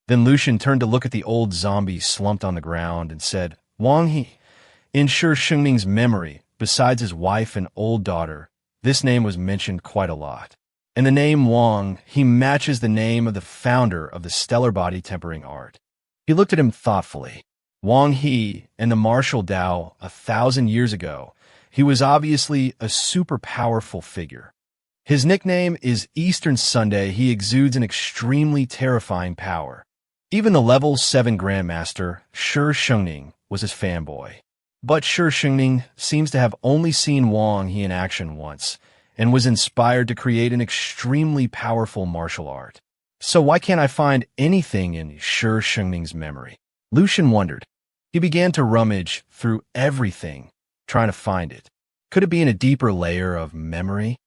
Then Lucian turned to look at the old zombie slumped on the ground and said, Wang He. In Shi Shengming's memory, besides his wife and old daughter, this name was mentioned quite a lot. And the name Wang He matches the name of the founder of the stellar body tempering art. He looked at him thoughtfully. Wang He and the martial Tao 1,000 years ago, he was obviously a super powerful figure. His nickname is Eastern Sunday. He exudes an extremely terrifying power. Even the level 7 Grandmaster, Shi Shengming, was his fanboy. But Shi Shengming seems to have only seen Wang He in action once, and was inspired to create an extremely powerful martial art. So why can't I find anything in Shi Shengming's memory? Lucian wondered. He began to rummage through everything, trying to find it. Could it be in a deeper layer of memory?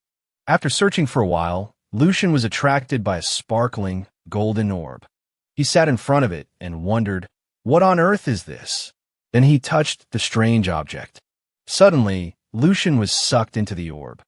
After searching for a while, Lucian was attracted by a sparkling, golden orb. He sat in front of it and wondered, what on earth is this? Then he touched the strange object. Suddenly, Lucian was sucked into the orb.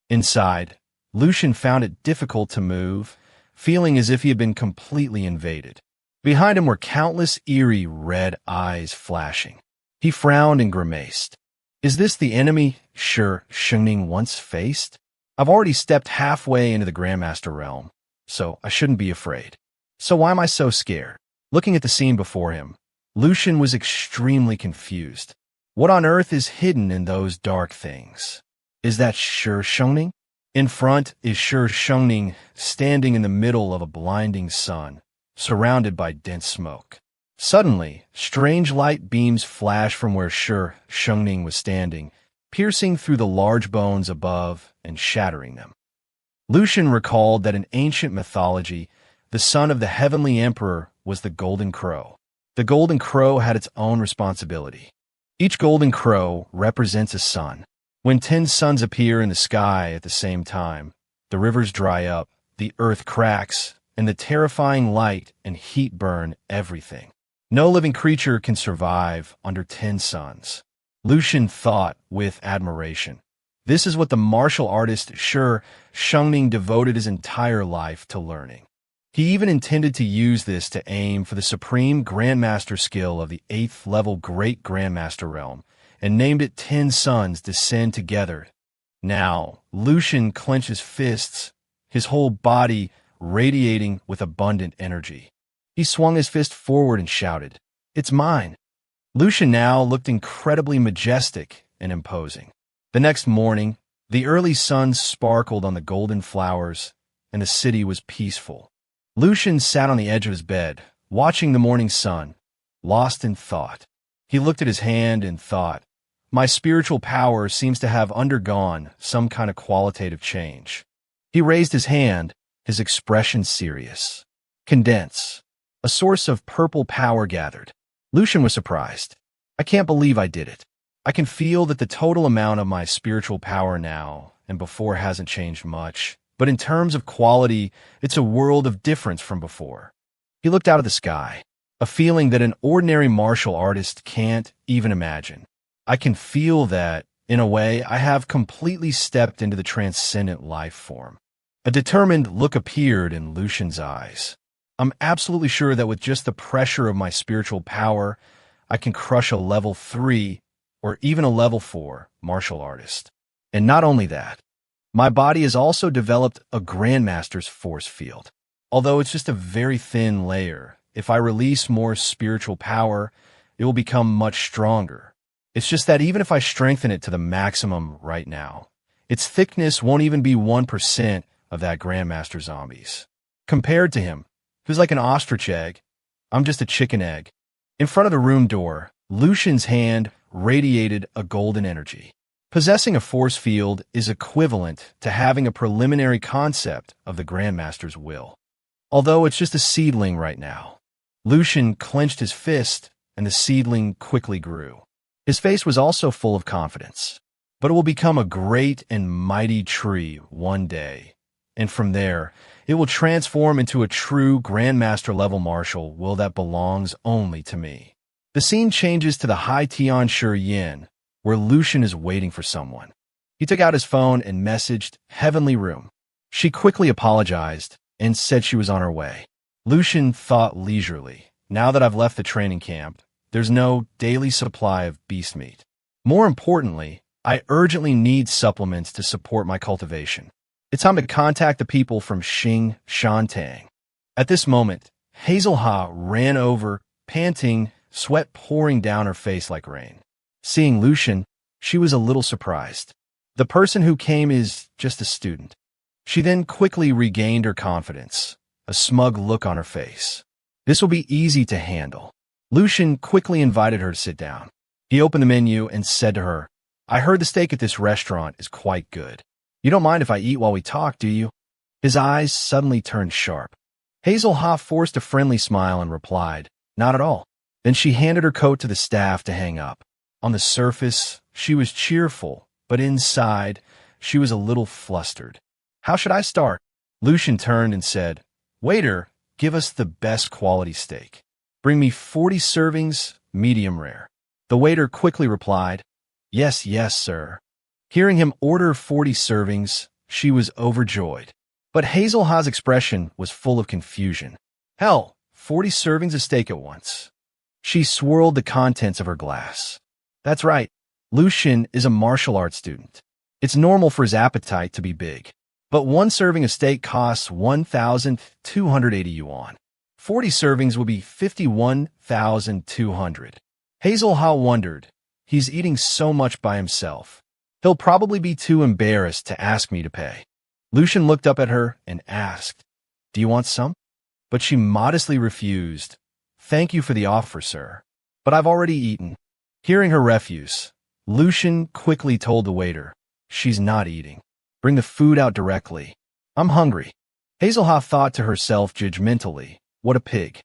Inside, Lucian found it difficult to move, feeling as if he had been completely invaded. Behind him were countless eerie red eyes flashing. He frowned and grimaced. Is this the enemy Shi Shengming once faced? I've already stepped halfway into the Grandmaster realm, so I shouldn't be afraid. So why am I so scared? Looking at the scene before him, Lucian was extremely confused. What on earth is hidden in those dark things? Is that Shi Shengming? In front is Shi Shengming standing in the middle of a blinding sun, surrounded by dense smoke. Suddenly, strange light beams flashed from where Shi Shengming was standing, piercing through the large bones above and shattering them. Lucian recalled that in ancient mythology, the son of the heavenly emperor was the golden crow. The golden crow had its own responsibility. Each golden crow represents a sun. When 10 suns appear in the sky at the same time, the rivers dry up, the earth cracks, and the terrifying light and heat burn everything. No living creature can survive under 10 suns. Lucian thought with admiration. This is what the martial artist Shi Shengming devoted his entire life to learning. He even intended to use this to aim for the supreme Grandmaster skill of the 8th level Great Grandmaster realm, and named it 10 Suns Descend Together. Now, Lucian clenched his fists, his whole body radiating with abundant energy. He swung his fist forward and shouted, "It's mine!" Lucian now looked incredibly majestic and imposing. The next morning, the early sun sparkled on the golden flowers, and the city was peaceful. Lucian sat on the edge of his bed, watching the morning sun, lost in thought. He looked at his hand and thought, my spiritual power seems to have undergone some kind of qualitative change. He raised his hand, his expression serious. Condense. A source of purple power gathered. Lucian was surprised. I can't believe I did it. I can feel that the total amount of my spiritual power now and before hasn't changed much, but in terms of quality, it's a world of difference from before. He looked out at the sky, a feeling that an ordinary martial artist can't even imagine. I can feel that, in a way, I have completely stepped into the transcendent life form. A determined look appeared in Lucian's eyes. I'm absolutely sure that with just the pressure of my spiritual power, I can crush a level 3 or even a level 4 martial artist. And not only that, my body has also developed a Grandmaster's force field. Although it's just a very thin layer, if I release more spiritual power, it will become much stronger. It's just that even if I strengthen it to the maximum right now, its thickness won't even be 1% of that Grandmaster zombie's. Compared to him, who's like an ostrich egg, I'm just a chicken egg. In front of the room door, Lucian's hand radiated a golden energy. Possessing a force field is equivalent to having a preliminary concept of the Grandmaster's will. Although it's just a seedling right now. Lucian clenched his fist, and the seedling quickly grew. His face was also full of confidence. But it will become a great and mighty tree one day, and from there, it will transform into a true Grandmaster-level martial will that belongs only to me. The scene changes to the High Tianshi Yin, where Lucian is waiting for someone. He took out his phone and messaged Heavenly Room. She quickly apologized and said she was on her way. Lucian thought leisurely. Now that I've left the training camp, there's no daily supply of beast meat. More importantly, I urgently need supplements to support my cultivation. It's time to contact the people from Xing Shantang. At this moment, Hazel Ha ran over, panting, sweat pouring down her face like rain. Seeing Lucian, she was a little surprised. The person who came is just a student. She then quickly regained her confidence, a smug look on her face. This will be easy to handle. Lucian quickly invited her to sit down. He opened the menu and said to her, I heard the steak at this restaurant is quite good. You don't mind if I eat while we talk, do you? His eyes suddenly turned sharp. Hazel Ha forced a friendly smile and replied, Not at all. Then she handed her coat to the staff to hang up. On the surface, she was cheerful, but inside, she was a little flustered. How should I start? Lucian turned and said, Waiter, give us the best quality steak. Bring me 40 servings, medium rare. The waiter quickly replied, Yes, sir. Hearing him order 40 servings, she was overjoyed. But Hazel Ha's expression was full of confusion. Hell, 40 servings of steak at once. She swirled the contents of her glass. That's right, Lucian is a martial arts student. It's normal for his appetite to be big. But one serving of steak costs 1,280 yuan. 40 servings will be 51,200. Hazel Ha wondered. He's eating so much by himself. He'll probably be too embarrassed to ask me to pay. Lucian looked up at her and asked, Do you want some? But she modestly refused. Thank you for the offer, sir. But I've already eaten. Hearing her refuse, Lucian quickly told the waiter, She's not eating. Bring the food out directly. I'm hungry. Hazel Ha thought to herself judgmentally, What a pig.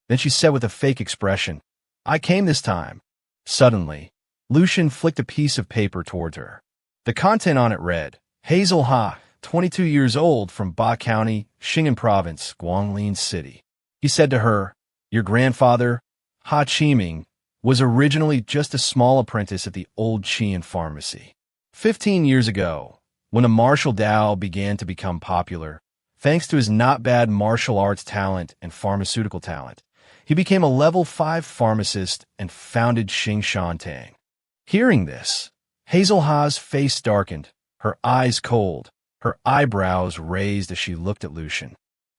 Then she said with a fake expression, I came this time. Suddenly, Lucian flicked a piece of paper towards her. The content on it read, Hazel Ha, 22 years old, from Ba County, Xing'an Province, Guanglin City. He said to her, Your grandfather, Ha Qiming, was originally just a small apprentice at the old Qian pharmacy. 15 years ago, when a martial Dao began to become popular, thanks to his not bad martial arts talent and pharmaceutical talent, he became a level 5 pharmacist and founded Xing Shantang. Hearing this, Hazel Ha's face darkened, her eyes cold, her eyebrows raised as she looked at Lucian.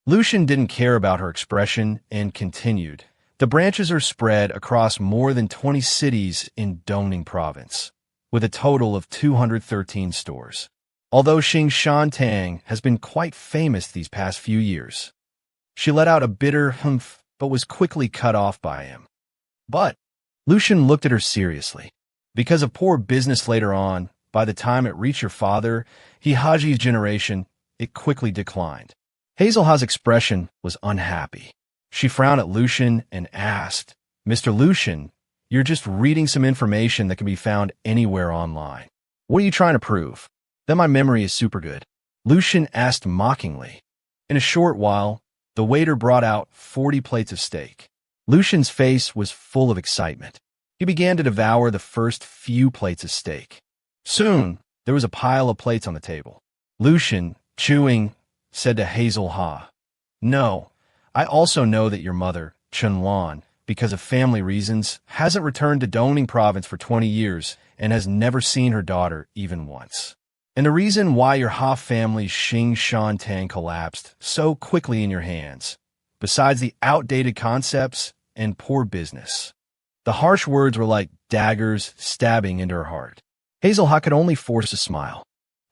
Lucian didn't care about her expression and continued, The branches are spread across more than 20 cities in Dongning Province, with a total of 213 stores. Although Xing Shantang has been quite famous these past few years. She let out a bitter humph, but was quickly cut off by him. But Lucian looked at her seriously. Because of poor business later on, by the time it reached your father, Haji's generation, it quickly declined. Hazel Ha's expression was unhappy. She frowned at Lucian and asked, Mr. Lucian, you're just reading some information that can be found anywhere online. What are you trying to prove? That my memory is super good. Lucian asked mockingly. In a short while, the waiter brought out 40 plates of steak. Lucian's face was full of excitement. He began to devour the first few plates of steak. Soon, there was a pile of plates on the table. Lucian, chewing, said to Hazel Ha, No, I also know that your mother, Chunlan, because of family reasons, hasn't returned to Dongning Province for 20 years and has never seen her daughter even once. And the reason why your Ha family's Xing Shantang collapsed so quickly in your hands, besides the outdated concepts and poor business. The harsh words were like daggers stabbing into her heart. Hazel Ha could only force a smile.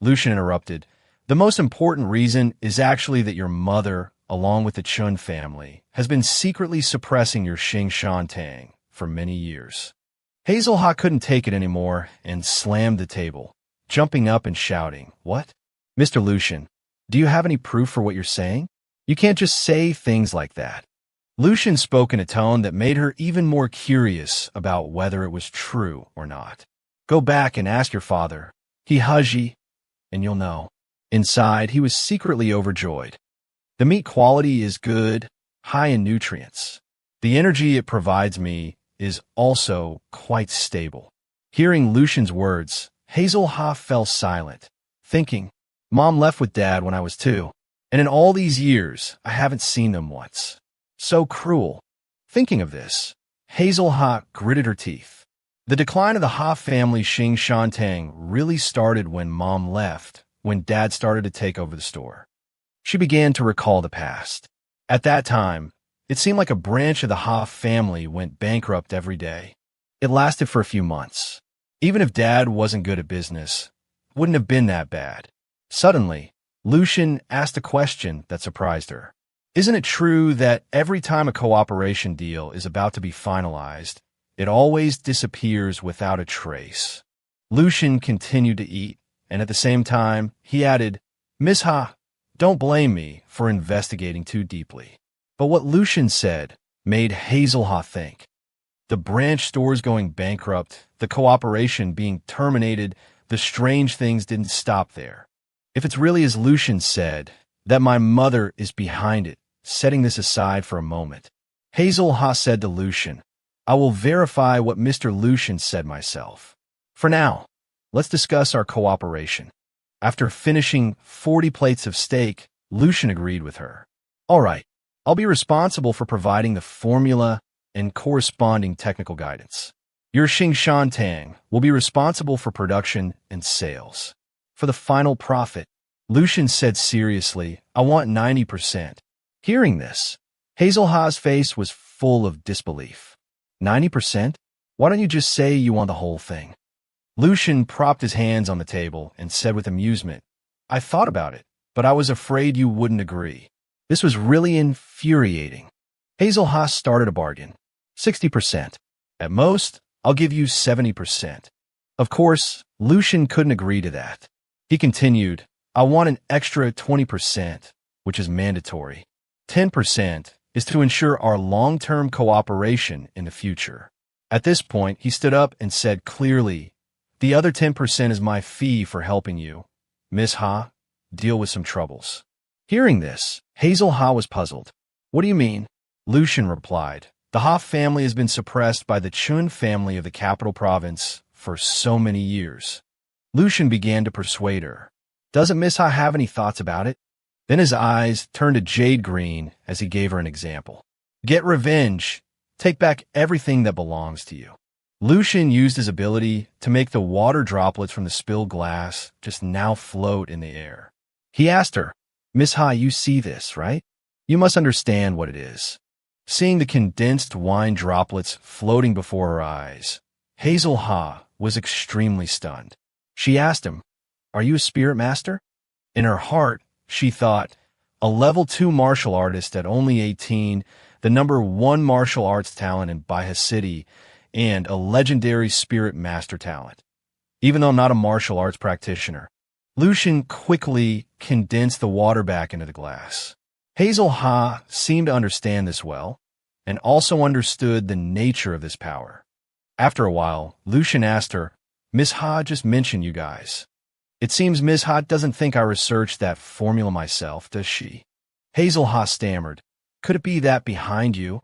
Lucian interrupted. The most important reason is actually that your mother, along with the Chun family, has been secretly suppressing your Xing Shantang for many years. Hazel Ha couldn't take it anymore and slammed the table, jumping up and shouting, What? Mr. Lucian, do you have any proof for what you're saying? You can't just say things like that. Lucian spoke in a tone that made her even more curious about whether it was true or not. Go back and ask your father, Haji, and you'll know. Inside, he was secretly overjoyed. The meat quality is good, high in nutrients. The energy it provides me is also quite stable. Hearing Lucian's words, Hazel Ha fell silent, thinking, Mom left with Dad when I was 2, and in all these years, I haven't seen them once. So cruel. Thinking of this, Hazel Ha gritted her teeth. The decline of the Ha family Xing Shantang really started when Mom left, when Dad started to take over the store. She began to recall the past. At that time, it seemed like a branch of the Ha family went bankrupt every day. It lasted for a few months. Even if Dad wasn't good at business, it wouldn't have been that bad. Suddenly, Lucian asked a question that surprised her. Isn't it true that every time a cooperation deal is about to be finalized, it always disappears without a trace? Lucian continued to eat, and at the same time, he added, Miss Ha, don't blame me for investigating too deeply. But what Lucian said made Hazel Ha think. The branch stores going bankrupt, the cooperation being terminated, the strange things didn't stop there. If it's really as Lucian said, that my mother is behind it, setting this aside for a moment, Hazel Ha said to Lucian, I will verify what Mr. Lucian said myself. For now, let's discuss our cooperation. After finishing 40 plates of steak, Lucian agreed with her. All right, I'll be responsible for providing the formula and corresponding technical guidance. Your Xing Shantang will be responsible for production and sales. For the final profit, Lucian said seriously, I want 90%. Hearing this, Hazel Ha's face was full of disbelief. 90%? Why don't you just say you want the whole thing? Lucian propped his hands on the table and said with amusement, I thought about it, but I was afraid you wouldn't agree. This was really infuriating. Hazel Ha started a bargain. 60%. At most, I'll give you 70%. Of course, Lucian couldn't agree to that. He continued, I want an extra 20%, which is mandatory. 10% is to ensure our long-term cooperation in the future. At this point, he stood up and said clearly, the other 10% is my fee for helping you. Miss Ha, deal with some troubles. Hearing this, Hazel Ha was puzzled. What do you mean? Lucian replied, the Ha family has been suppressed by the Chun family of the capital province for so many years. Lucian began to persuade her. Doesn't Miss Ha have any thoughts about it? Then his eyes turned to jade green as he gave her an example. Get revenge. Take back everything that belongs to you. Lucian used his ability to make the water droplets from the spilled glass just now float in the air. He asked her, Miss Ha, you see this, right? You must understand what it is. Seeing the condensed wine droplets floating before her eyes, Hazel Ha was extremely stunned. She asked him, Are you a spirit master? In her heart, she thought, a level 2 martial artist at only 18, the number 1 martial arts talent in Baiha City, and a legendary spirit master talent. Even though not a martial arts practitioner, Lucian quickly condensed the water back into the glass. Hazel Ha seemed to understand this well, and also understood the nature of this power. After a while, Lucian asked her, Miss Ha just mentioned you guys. It seems Miss Ha doesn't think I researched that formula myself, does she? Hazel Ha stammered, Could it be that behind you?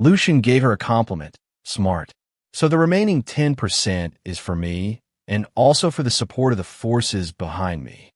Lucian gave her a compliment, smart. So the remaining 10% is for me, and also for the support of the forces behind me.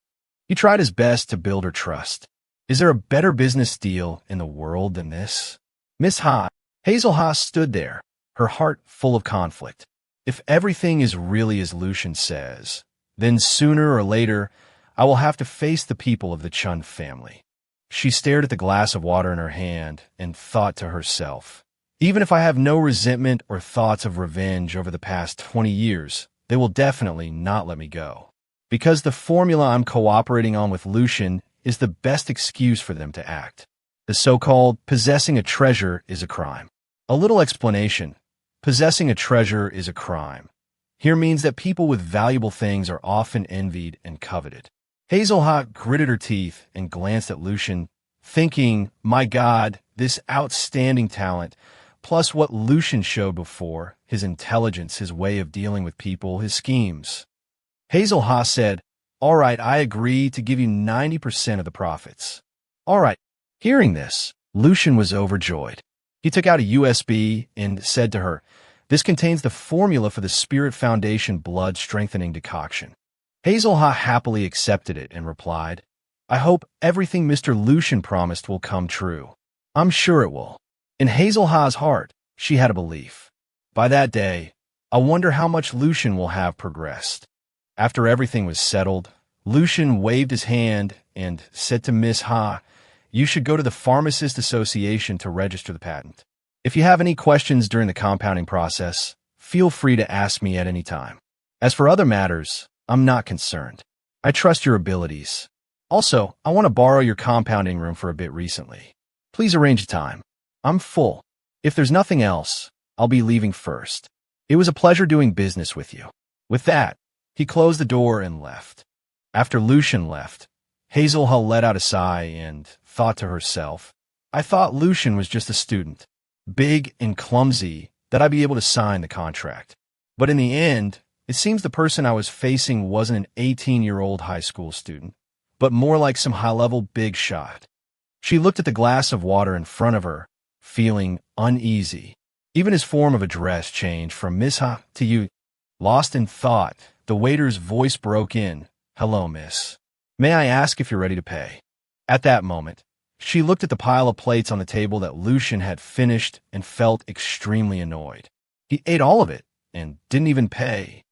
He tried his best to build her trust. Is there a better business deal in the world than this? Miss Ha, Hazel Ha stood there, her heart full of conflict. If everything is really as Lucian says, then sooner or later, I will have to face the people of the Chun family. She stared at the glass of water in her hand and thought to herself, even if I have no resentment or thoughts of revenge over the past 20 years, they will definitely not let me go. Because the formula I'm cooperating on with Lucian is the best excuse for them to act. The so-called possessing a treasure is a crime. A little explanation. Possessing a treasure is a crime. Here means that people with valuable things are often envied and coveted. Hazel Ha gritted her teeth and glanced at Lucian, thinking, my God, this outstanding talent, plus what Lucian showed before, his intelligence, his way of dealing with people, his schemes. Hazel Ha said, all right, I agree to give you 90% of the profits. All right. Hearing this, Lucian was overjoyed. He took out a USB and said to her, this contains the formula for the Spirit Foundation blood strengthening decoction. Hazel Ha happily accepted it and replied, I hope everything Mr. Lucian promised will come true. I'm sure it will. In Hazel Ha's heart, she had a belief. By that day, I wonder how much Lucian will have progressed. After everything was settled, Lucian waved his hand and said to Miss Ha, "You should go to the Pharmacist Association to register the patent. If you have any questions during the compounding process, feel free to ask me at any time. As for other matters, I'm not concerned. I trust your abilities. Also, I want to borrow your compounding room for a bit recently. Please arrange a time. I'm full. If there's nothing else, I'll be leaving first. It was a pleasure doing business with you." With that, he closed the door and left. After Lucian left, Hazel Ha let out a sigh and thought to herself, "I thought Lucian was just a student, big and clumsy, that I'd be able to sign the contract. But in the end, it seems the person I was facing wasn't an 18-year-old high school student, but more like some high-level big shot." She looked at the glass of water in front of her, feeling uneasy. Even his form of address changed from Miss Ha to you. Lost in thought, the waiter's voice broke in. "Hello, miss. May I ask if you're ready to pay?" At that moment, she looked at the pile of plates on the table that Lucian had finished and felt extremely annoyed. He ate all of it and didn't even pay.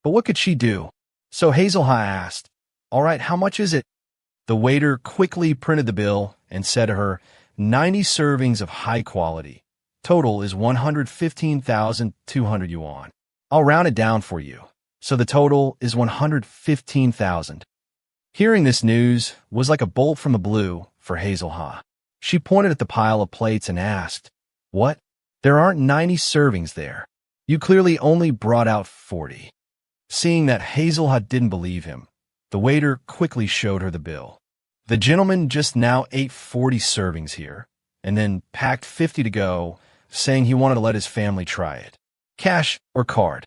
But what could she do? So Hazel Ha asked, "All right, how much is it?" The waiter quickly printed the bill and said to her, 90 servings of high quality. Total is 115,200 yuan. I'll round it down for you. So the total is 115,000. Hearing this news was like a bolt from the blue for Hazel Ha. She pointed at the pile of plates and asked, "What? There aren't 90 servings there. You clearly only brought out 40. Seeing that Hazel Ha didn't believe him, the waiter quickly showed her the bill. The gentleman just now ate 40 servings here, and then packed 50 to go, saying he wanted to let his family try it. Cash or card?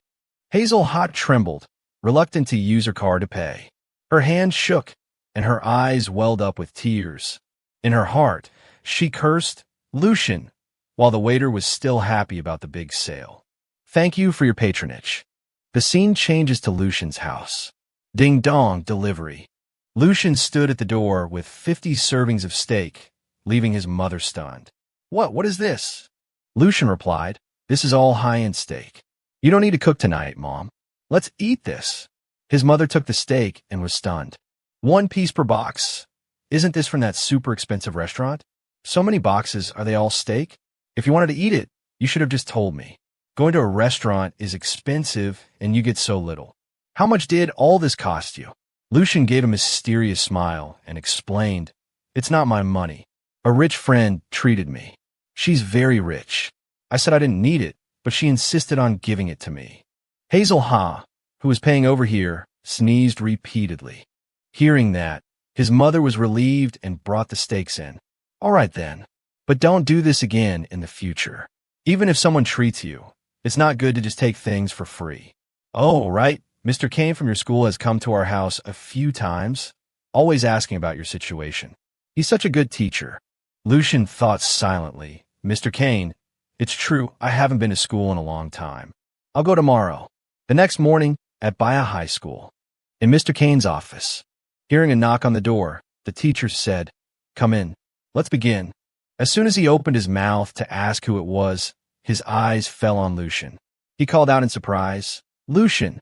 Hazel Ha trembled, reluctant to use her card to pay. Her hand shook, and her eyes welled up with tears. In her heart, she cursed Lucian, while the waiter was still happy about the big sale. "Thank you for your patronage." The scene changes to Lucian's house. Ding dong, delivery. Lucian stood at the door with 50 servings of steak, leaving his mother stunned. What is this?" Lucian replied, "This is all high-end steak. You don't need to cook tonight, Mom. Let's eat this." His mother took the steak and was stunned. "One piece per box. Isn't this from that super expensive restaurant? So many boxes, are they all steak? If you wanted to eat it, you should have just told me. Going to a restaurant is expensive and you get so little. How much did all this cost you?" Lucian gave a mysterious smile and explained, "It's not my money. A rich friend treated me. She's very rich. I said I didn't need it, but she insisted on giving it to me." Hazel Ha, who was paying over here, sneezed repeatedly. Hearing that, his mother was relieved and brought the steaks in. "All right then, but don't do this again in the future. Even if someone treats you, it's not good to just take things for free." "Oh, right. Mr. Kane from your school has come to our house a few times, always asking about your situation. He's such a good teacher." Lucian thought silently. "Mr. Kane, it's true, I haven't been to school in a long time. I'll go tomorrow." The next morning, at Baya High School, in Mr. Kane's office, hearing a knock on the door, the teacher said, "Come in. Let's begin." As soon as he opened his mouth to ask who it was, his eyes fell on Lucian. He called out in surprise, "Lucian."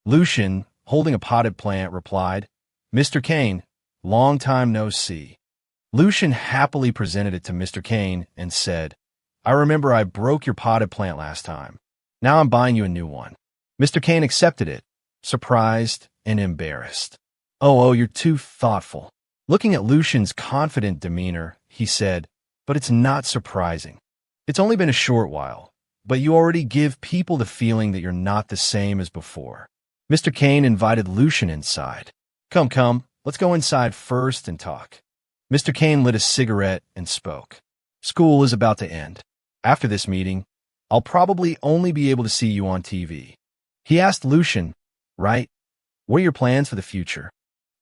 Lucian, holding a potted plant, replied, "Mr. Kane, long time no see." Lucian happily presented it to Mr. Kane and said, "I remember I broke your potted plant last time. Now I'm buying you a new one." Mr. Kane accepted it, surprised and embarrassed. Oh, you're too thoughtful." Looking at Lucian's confident demeanor, he said, "But it's not surprising. It's only been a short while, but you already give people the feeling that you're not the same as before." Mr. Kane invited Lucian inside. Come, let's go inside first and talk." Mr. Kane lit a cigarette and spoke. "School is about to end. After this meeting, I'll probably only be able to see you on TV." He asked Lucian, "Right? What are your plans for the future?"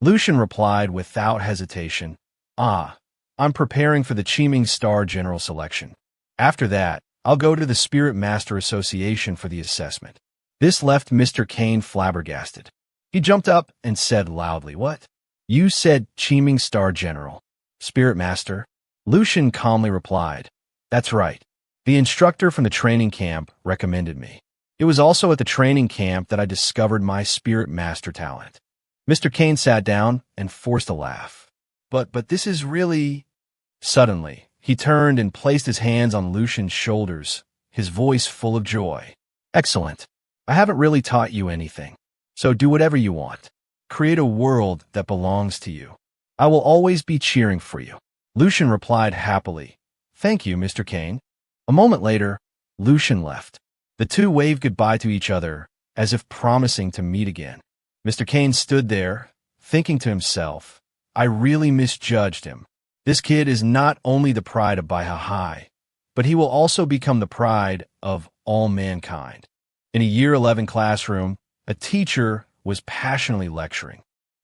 Lucian replied without hesitation, I'm preparing for the Qiming Star General Selection. After that, I'll go to the Spirit Master Association for the assessment." This left Mr. Kane flabbergasted. He jumped up and said loudly, "What? You said Qiming Star General? Spirit Master?" Lucian calmly replied, "That's right. The instructor from the training camp recommended me. It was also at the training camp that I discovered my spirit master talent. Mr. Kane sat down and forced a laugh. But this is really... Suddenly, he turned and placed his hands on Lucian's shoulders, his voice full of joy. Excellent. I haven't really taught you anything. So do whatever you want. Create a world that belongs to you. I will always be cheering for you. Lucian replied happily. Thank you, Mr. Kane. A moment later, Lucian left. The two waved goodbye to each other, as if promising to meet again. Mr. Kane stood there, thinking to himself, I really misjudged him. This kid is not only the pride of Baiha High, but he will also become the pride of all mankind. In a Year 11 classroom, a teacher was passionately lecturing.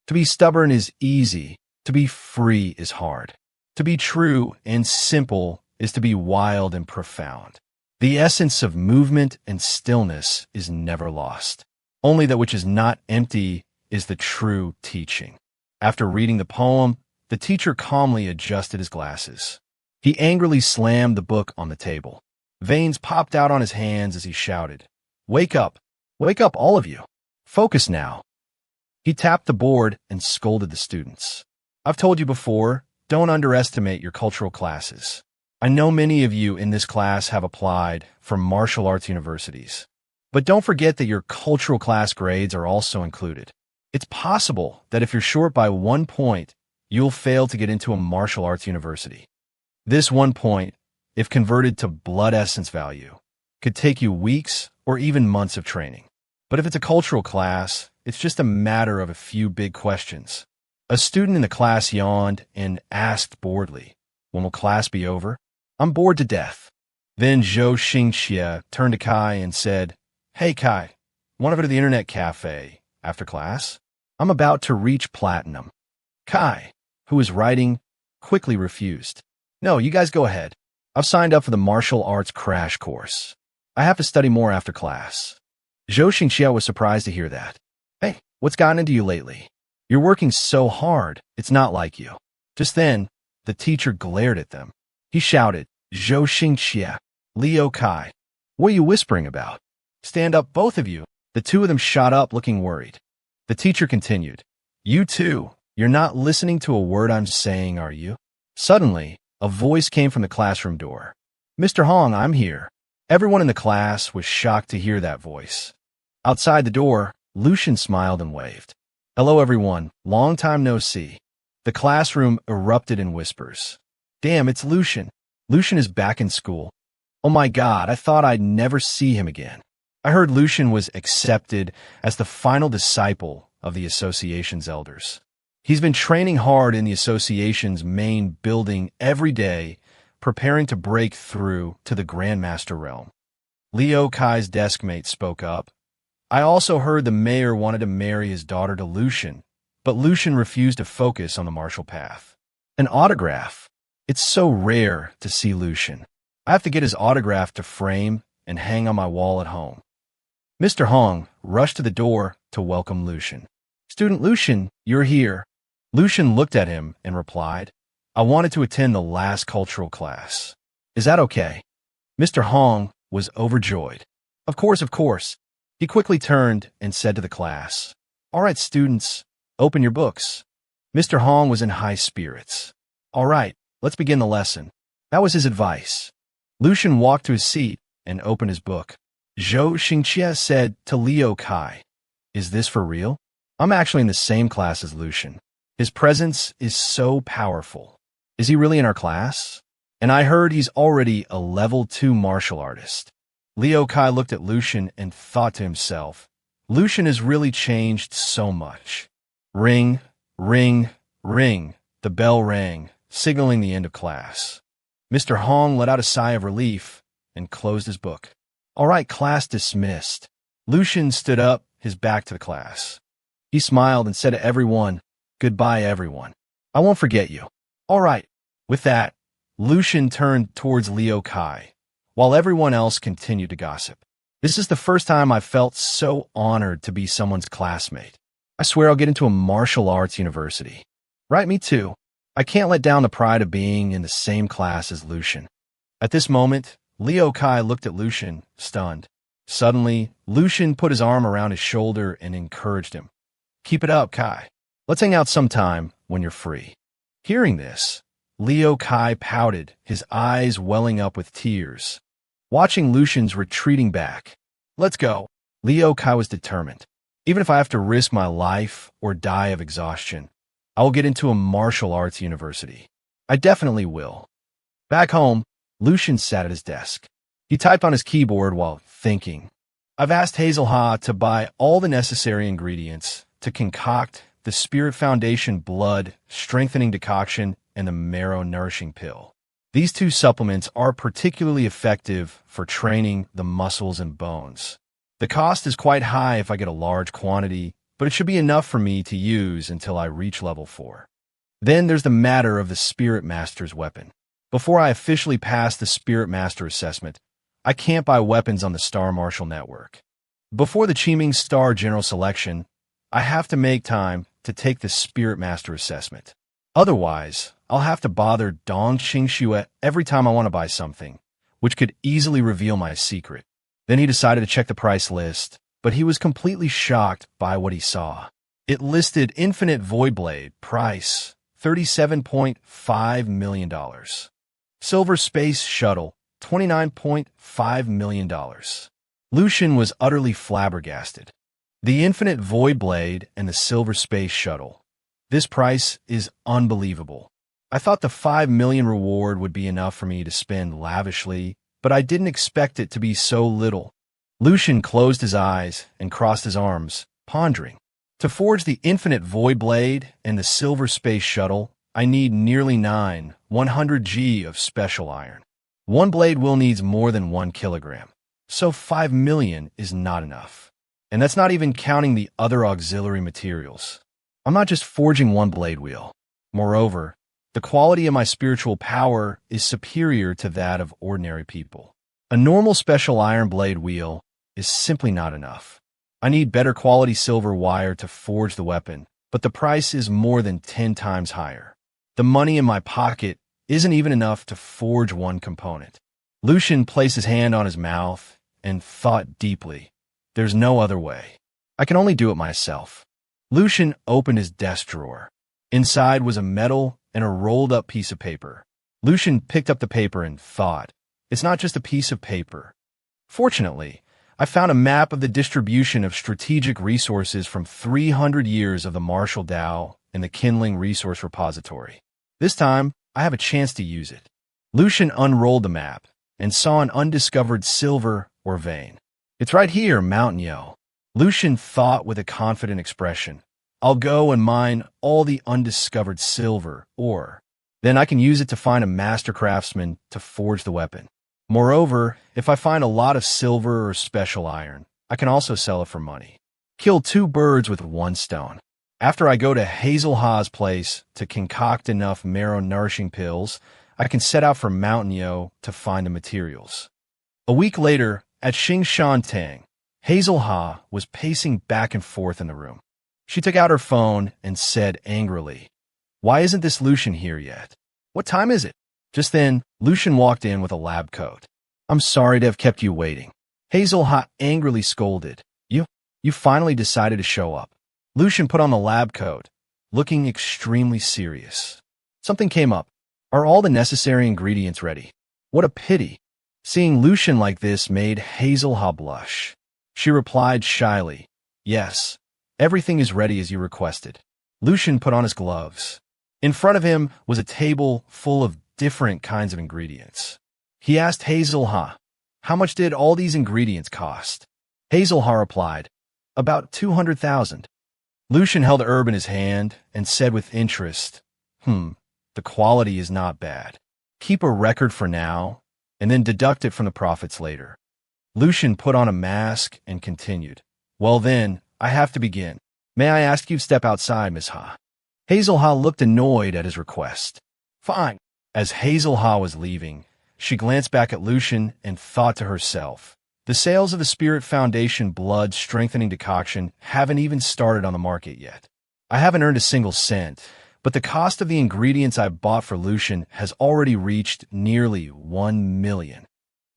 To be stubborn is easy. To be free is hard. To be true and simple is to be wild and profound. The essence of movement and stillness is never lost. Only that which is not empty is the true teaching. After reading the poem, the teacher calmly adjusted his glasses. He angrily slammed the book on the table. Veins popped out on his hands as he shouted, Wake up! Wake up, all of you! Focus now! He tapped the board and scolded the students. I've told you before, don't underestimate your cultural classes. I know many of you in this class have applied for martial arts universities. But don't forget that your cultural class grades are also included. It's possible that if you're short by 1 point, you'll fail to get into a martial arts university. This 1 point, if converted to blood essence value, could take you weeks or even months of training. But if it's a cultural class, it's just a matter of a few big questions. A student in the class yawned and asked boredly, When will class be over? I'm bored to death. Then Zhou Xingxia turned to Kai and said, Hey Kai, want to go to the internet cafe after class? I'm about to reach platinum. Kai, who was writing, quickly refused. No, you guys go ahead. I've signed up for the martial arts crash course. I have to study more after class. Zhou Xingxia was surprised to hear that. Hey, what's gotten into you lately? You're working so hard, it's not like you. Just then, the teacher glared at them. He shouted, Zhou Xingxia, Liu Kai, what are you whispering about? Stand up, both of you. The two of them shot up looking worried. The teacher continued, You two, you're not listening to a word I'm saying, are you? Suddenly, a voice came from the classroom door. Mr. Hong, I'm here. Everyone in the class was shocked to hear that voice. Outside the door, Lucian smiled and waved. Hello everyone, long time no see. The classroom erupted in whispers. Damn, it's Lucian. Lucian is back in school. Oh my God, I thought I'd never see him again. I heard Lucian was accepted as the final disciple of the association's elders. He's been training hard in the association's main building every day, preparing to break through to the Grandmaster realm. Liu Kai's deskmate spoke up. I also heard the mayor wanted to marry his daughter to Lucian, but Lucian refused to focus on the martial path. An autograph. It's so rare to see Lucian. I have to get his autograph to frame and hang on my wall at home. Mr. Hong rushed to the door to welcome Lucian. Student Lucian, you're here. Lucian looked at him and replied, I wanted to attend the last cultural class. Is that okay? Mr. Hong was overjoyed. Of course, of course. He quickly turned and said to the class, All right, students, open your books. Mr. Hong was in high spirits. All right, let's begin the lesson. That was his advice. Lucian walked to his seat and opened his book. Zhou Xingxia said to Liu Kai, Is this for real? I'm actually in the same class as Lucian. His presence is so powerful. Is he really in our class? And I heard he's already a level 2 martial artist. Liu Kai looked at Lucian and thought to himself, Lucian has really changed so much. Ring, ring, ring. The bell rang, signaling the end of class. Mr. Hong let out a sigh of relief and closed his book. All right, class dismissed. Lucian stood up, his back to the class. He smiled and said to everyone, Goodbye, everyone. I won't forget you. All right. With that, Lucian turned towards Liu Kai, while everyone else continued to gossip. This is the first time I've felt so honored to be someone's classmate. I swear I'll get into a martial arts university. Right, me too. I can't let down the pride of being in the same class as Lucian. At this moment, Liu Kai looked at Lucian, stunned. Suddenly, Lucian put his arm around his shoulder and encouraged him. Keep it up, Kai. Let's hang out sometime when you're free. Hearing this, Liu Kai pouted, his eyes welling up with tears. Watching Lucian's retreating back. Let's go. Liu Kai was determined. Even if I have to risk my life or die of exhaustion, I will get into a martial arts university. I definitely will. Back home, Lucian sat at his desk. He typed on his keyboard while thinking. I've asked Hazel Ha to buy all the necessary ingredients to concoct the Spirit Foundation blood strengthening decoction and the marrow nourishing pill. These two supplements are particularly effective for training the muscles and bones. The cost is quite high if I get a large quantity, but it should be enough for me to use until I reach level 4. Then there's the matter of the Spirit Master's weapon. Before I officially pass the Spirit Master assessment, I can't buy weapons on the Star Martial Network. Before the Qiming Star General Selection, I have to make time to take the Spirit Master assessment. Otherwise, I'll have to bother Dong Xingxue every time I want to buy something, which could easily reveal my secret. Then he decided to check the price list, but he was completely shocked by what he saw. It listed Infinite Void Blade, price $37.5 million. Silver Space Shuttle, $29.5 million. Lucian was utterly flabbergasted. The Infinite Void Blade and the Silver Space Shuttle. This price is unbelievable. I thought the $5 million reward would be enough for me to spend lavishly, but I didn't expect it to be so little. Lucian closed his eyes and crossed his arms, pondering. To forge the Infinite Void Blade and the Silver Space Shuttle, I need nearly 100G of special iron. One blade will need more than 1 kilogram, so 5 million is not enough. And that's not even counting the other auxiliary materials. I'm not just forging one blade wheel. Moreover, the quality of my spiritual power is superior to that of ordinary people. A normal special iron blade wheel is simply not enough. I need better quality silver wire to forge the weapon, but the price is more than 10 times higher. The money in my pocket isn't even enough to forge one component. Lucian placed his hand on his mouth and thought deeply. There's no other way. I can only do it myself. Lucian opened his desk drawer. Inside was a medal and a rolled-up piece of paper. Lucian picked up the paper and thought, it's not just a piece of paper. Fortunately, I found a map of the distribution of strategic resources from 300 years of the Martial Tao in the Kindling Resource Repository. This time, I have a chance to use it. Lucian unrolled the map and saw an undiscovered silver or vein. It's right here, Mountain Yo. Lucian thought with a confident expression. I'll go and mine all the undiscovered silver ore. Then I can use it to find a master craftsman to forge the weapon. Moreover, if I find a lot of silver or special iron, I can also sell it for money. Kill 2 birds with 1 stone. After I go to Hazel Ha's place to concoct enough marrow-nourishing pills, I can set out for Mountain Yo to find the materials. A week later, at Xingshan Tang, Hazel Ha was pacing back and forth in the room. She took out her phone and said angrily, "Why isn't this Lucian here yet? What time is it?" Just then, Lucian walked in with a lab coat. "I'm sorry to have kept you waiting." Hazel Ha angrily scolded. You finally decided to show up." Lucian put on the lab coat, looking extremely serious. Something came up. "Are all the necessary ingredients ready?" What a pity. Seeing Lucian like this made Hazel Ha blush. She replied shyly, "Yes, everything is ready as you requested." Lucian put on his gloves. In front of him was a table full of different kinds of ingredients. He asked Hazel Ha, "How much did all these ingredients cost?" Hazel Ha replied, "About 200,000. Lucian held the herb in his hand and said with interest, The quality is not bad. Keep a record for now, and then deduct it from the profits later." Lucian put on a mask and continued, "Well then, I have to begin. May I ask you to step outside, Miss Ha?" Hazel Ha looked annoyed at his request. "Fine." As Hazel Ha was leaving, she glanced back at Lucian and thought to herself, the sales of the Spirit Foundation blood strengthening decoction haven't even started on the market yet. I haven't earned a single cent, but the cost of the ingredients I bought for Lucian has already reached nearly 1 million.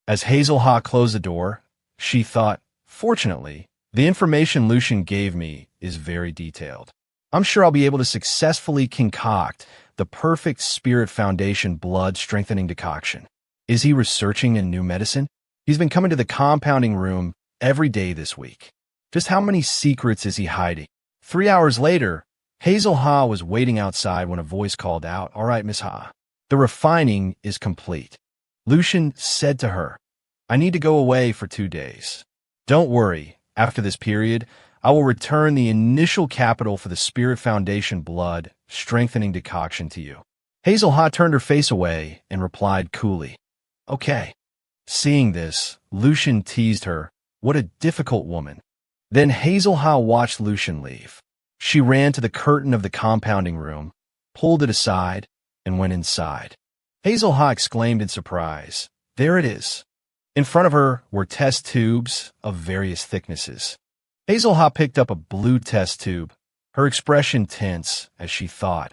As Hazel Ha closed the door, she thought, fortunately, the information Lucian gave me is very detailed. I'm sure I'll be able to successfully concoct the perfect Spirit Foundation blood-strengthening decoction. Is he researching a new medicine? He's been coming to the compounding room every day this week. Just how many secrets is he hiding? 3 hours later, Hazel Ha was waiting outside when a voice called out, "All right, Miss Ha, the refining is complete." Lucian said to her, "I need to go away for 2 days. Don't worry, after this period, I will return the initial capital for the Spirit Foundation blood strengthening decoction to you." Hazel Ha turned her face away and replied coolly, "Okay." Seeing this, Lucian teased her, "What a difficult woman." Then Hazel Ha watched Lucian leave. She ran to the curtain of the compounding room, pulled it aside, and went inside. Hazel Ha exclaimed in surprise, "There it is." In front of her were test tubes of various thicknesses. Hazel Ha picked up a blue test tube, her expression tense as she thought.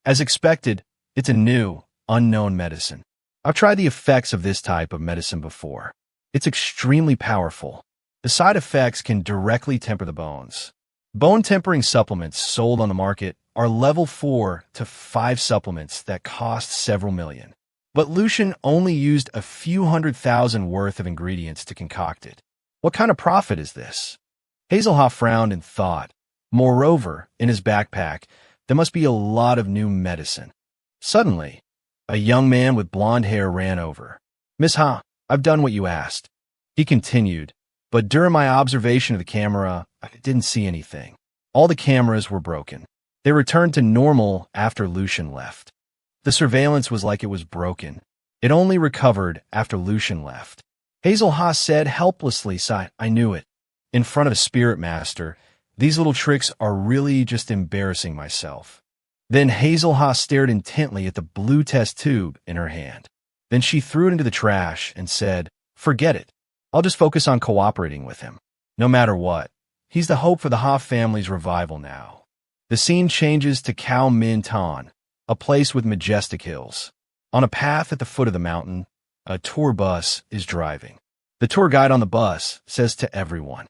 As expected, it's a new, unknown medicine. I've tried the effects of this type of medicine before. It's extremely powerful. The side effects can directly temper the bones. Bone-tempering supplements sold on the market are level 4 to 5 supplements that cost several million. But Lucian only used a few 100,000 worth of ingredients to concoct it. What kind of profit is this? Hazel Ha frowned and thought. Moreover, in his backpack, there must be a lot of new medicine. Suddenly, a young man with blonde hair ran over. "Miss Ha, I've done what you asked." He continued, "But during my observation of the camera, I didn't see anything. All the cameras were broken. They returned to normal after Lucian left. The surveillance was like it was broken. It only recovered after Lucian left." Hazel Ha said helplessly, "I knew it. In front of a spirit master, these little tricks are really just embarrassing myself." Then Hazel Ha stared intently at the blue test tube in her hand. Then she threw it into the trash and said, "Forget it. I'll just focus on cooperating with him. No matter what, he's the hope for the Ha family's revival now." The scene changes to Khao Min Tan, a place with majestic hills. On a path at the foot of the mountain, a tour bus is driving. The tour guide on the bus says to everyone,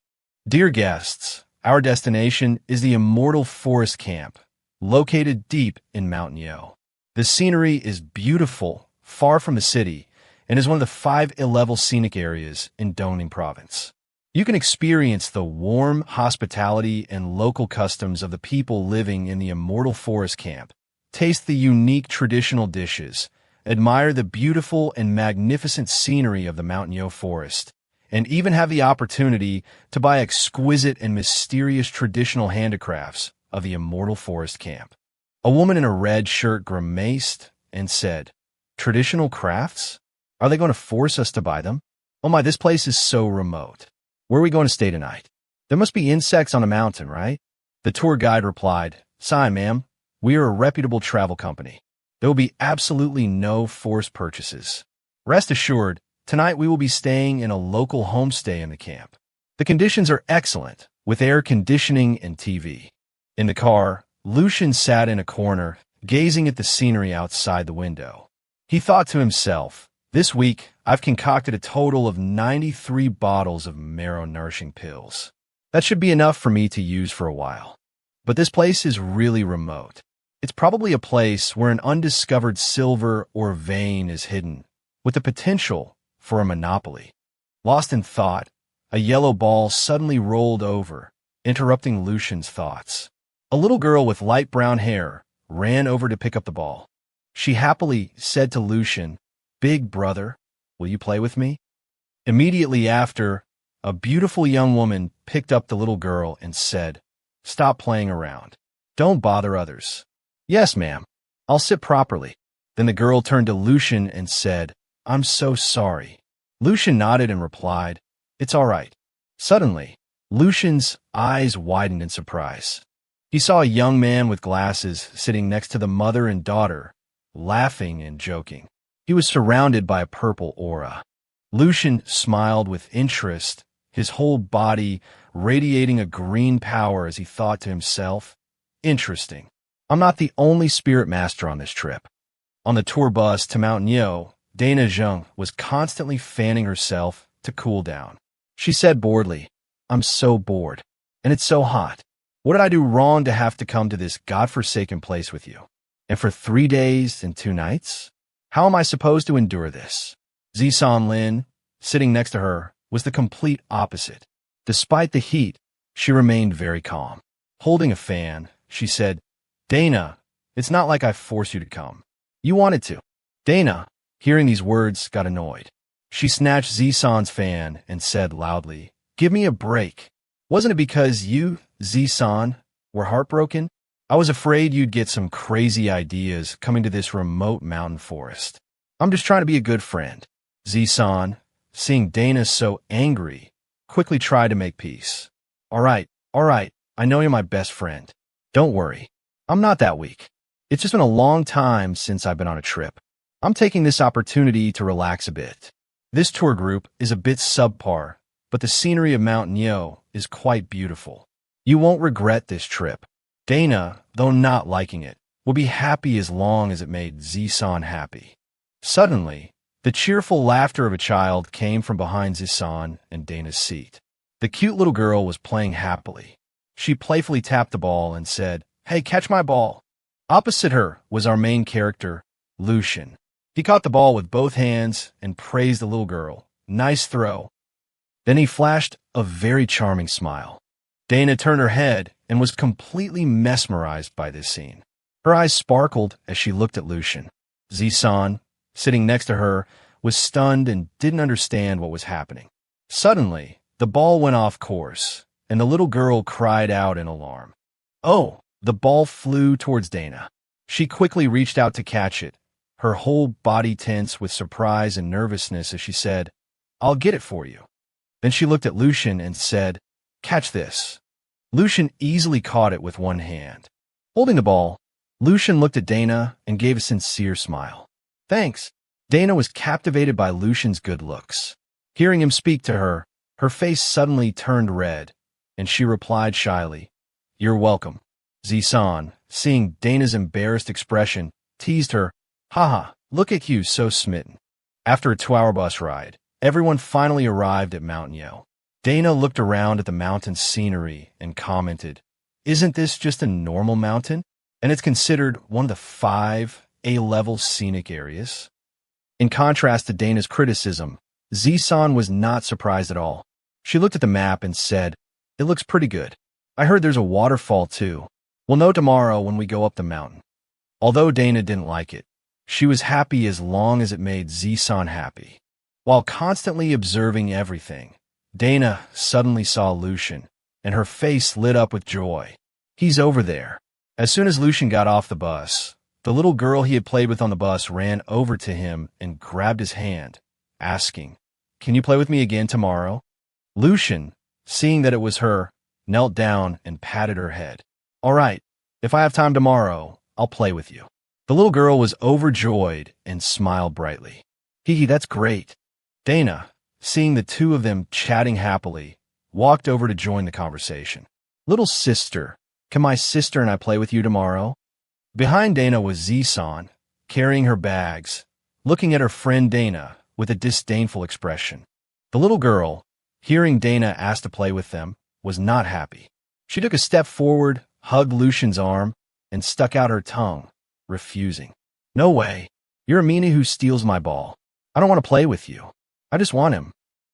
"Dear guests, our destination is the Immortal Forest Camp, located deep in Mount Nyo. The scenery is beautiful, far from the city, and is one of the 5 ill-level scenic areas in Dongning Province. You can experience the warm hospitality and local customs of the people living in the Immortal Forest Camp, taste the unique traditional dishes, admire the beautiful and magnificent scenery of the Mount Nyo Forest, and even have the opportunity to buy exquisite and mysterious traditional handicrafts of the Immortal Forest Camp." A woman in a red shirt grimaced and said, "Traditional crafts? Are they going to force us to buy them? Oh my, this place is so remote. Where are we going to stay tonight? There must be insects on the mountain, right?" The tour guide replied, "Sorry, ma'am. We are a reputable travel company. There will be absolutely no forced purchases. Rest assured, tonight we will be staying in a local homestay in the camp. The conditions are excellent, with air conditioning and TV." In the car, Lucian sat in a corner, gazing at the scenery outside the window. He thought to himself, "This week, I've concocted a total of 93 bottles of marrow-nourishing pills. That should be enough for me to use for a while. But this place is really remote. It's probably a place where an undiscovered silver or vein is hidden, with the potential for a monopoly." Lost in thought, a yellow ball suddenly rolled over, interrupting Lucian's thoughts. A little girl with light brown hair ran over to pick up the ball. She happily said to Lucian, "Big brother, will you play with me?" Immediately after, a beautiful young woman picked up the little girl and said, "Stop playing around. Don't bother others." "Yes, ma'am. I'll sit properly." Then the girl turned to Lucian and said, "I'm so sorry." Lucian nodded and replied, "It's all right." Suddenly, Lucian's eyes widened in surprise. He saw a young man with glasses sitting next to the mother and daughter, laughing and joking. He was surrounded by a purple aura. Lucian smiled with interest, his whole body radiating a green power as he thought to himself, "Interesting. I'm not the only spirit master on this trip." On the tour bus to Mount Nyo, Dana Zheng was constantly fanning herself to cool down. She said boredly, I'm so bored, and it's so hot. What did I do wrong to have to come to this godforsaken place with you? And for 3 days and 2 nights? How am I supposed to endure this? Zisan Lin, sitting next to her, was the complete opposite. Despite the heat, she remained very calm. Holding a fan, she said, Dana, it's not like I forced you to come. You wanted to. Dana, hearing these words, got annoyed. She snatched Zisan's fan and said loudly, Give me a break. Wasn't it because you, Zisan, were heartbroken? I was afraid you'd get some crazy ideas coming to this remote mountain forest. I'm just trying to be a good friend. Zisan, seeing Dana so angry, quickly tried to make peace. All right, I know you're my best friend. Don't worry. I'm not that weak. It's just been a long time since I've been on a trip. I'm taking this opportunity to relax a bit. This tour group is a bit subpar, but the scenery of Mount Nyo is quite beautiful. You won't regret this trip. Dana, though not liking it, will be happy as long as it made Zisan happy. Suddenly, the cheerful laughter of a child came from behind Zisan and Dana's seat. The cute little girl was playing happily. She playfully tapped the ball and said, Hey, catch my ball. Opposite her was our main character, Lucian. He caught the ball with both hands and praised the little girl. Nice throw. Then he flashed a very charming smile. Dana turned her head and was completely mesmerized by this scene. Her eyes sparkled as she looked at Lucian. Zisan, sitting next to her, was stunned and didn't understand what was happening. Suddenly, the ball went off course, and the little girl cried out in alarm. Oh, the ball flew towards Dana. She quickly reached out to catch it, her whole body tense with surprise and nervousness as she said, I'll get it for you. Then she looked at Lucian and said, Catch this. Lucian easily caught it with one hand. Holding the ball, Lucian looked at Dana and gave a sincere smile. Thanks. Dana was captivated by Lucian's good looks. Hearing him speak to her, her face suddenly turned red, and she replied shyly, You're welcome. Zisan, seeing Dana's embarrassed expression, teased her, Haha, look at you so smitten. After a 2-hour bus ride, everyone finally arrived at Mount Nyo. Dana looked around at the mountain's scenery and commented, Isn't this just a normal mountain? And it's considered one of the 5 A-level scenic areas? In contrast to Dana's criticism, Zisan was not surprised at all. She looked at the map and said, It looks pretty good. I heard there's a waterfall too. We'll know tomorrow when we go up the mountain. Although Dana didn't like it, she was happy as long as it made Zisan happy. While constantly observing everything, Dana suddenly saw Lucian, and her face lit up with joy. He's over there. As soon as Lucian got off the bus, the little girl he had played with on the bus ran over to him and grabbed his hand, asking, Can you play with me again tomorrow? Lucian, seeing that it was her, knelt down and patted her head. All right, if I have time tomorrow, I'll play with you. The little girl was overjoyed and smiled brightly. Hee, that's great. Dana, seeing the two of them chatting happily, walked over to join the conversation. Little sister, can my sister and I play with you tomorrow? Behind Dana was Zisan, carrying her bags, looking at her friend Dana with a disdainful expression. The little girl, hearing Dana ask to play with them, was not happy. She took a step forward, hugged Lucian's arm, and stuck out her tongue, refusing. No way. You're a meanie who steals my ball. I don't want to play with you. I just want him.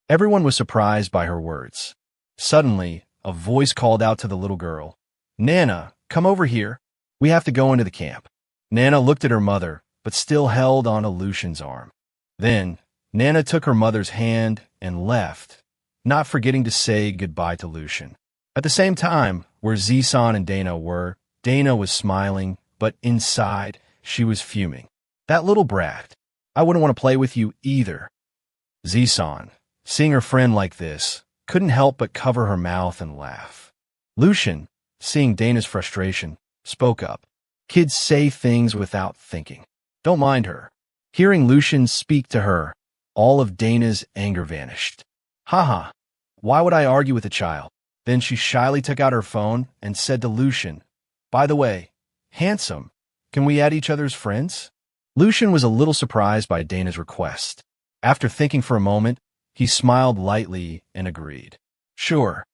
Everyone was surprised by her words. Suddenly, a voice called out to the little girl, Nana, come over here. We have to go into the camp. Nana looked at her mother, but still held on to Lucian's arm. Then, Nana took her mother's hand and left, not forgetting to say goodbye to Lucian. At the same time, where Zisan and Dana were, Dana was smiling, but inside, she was fuming. That little brat. I wouldn't want to play with you either. Zisan, seeing her friend like this, couldn't help but cover her mouth and laugh. Lucian, seeing Dana's frustration, spoke up. Kids say things without thinking. Don't mind her. Hearing Lucian speak to her, all of Dana's anger vanished. Haha, why would I argue with a child? Then she shyly took out her phone and said to Lucian, By the way, handsome, can we add each other's friends? Lucian was a little surprised by Dana's request. After thinking for a moment, he smiled lightly and agreed. Sure.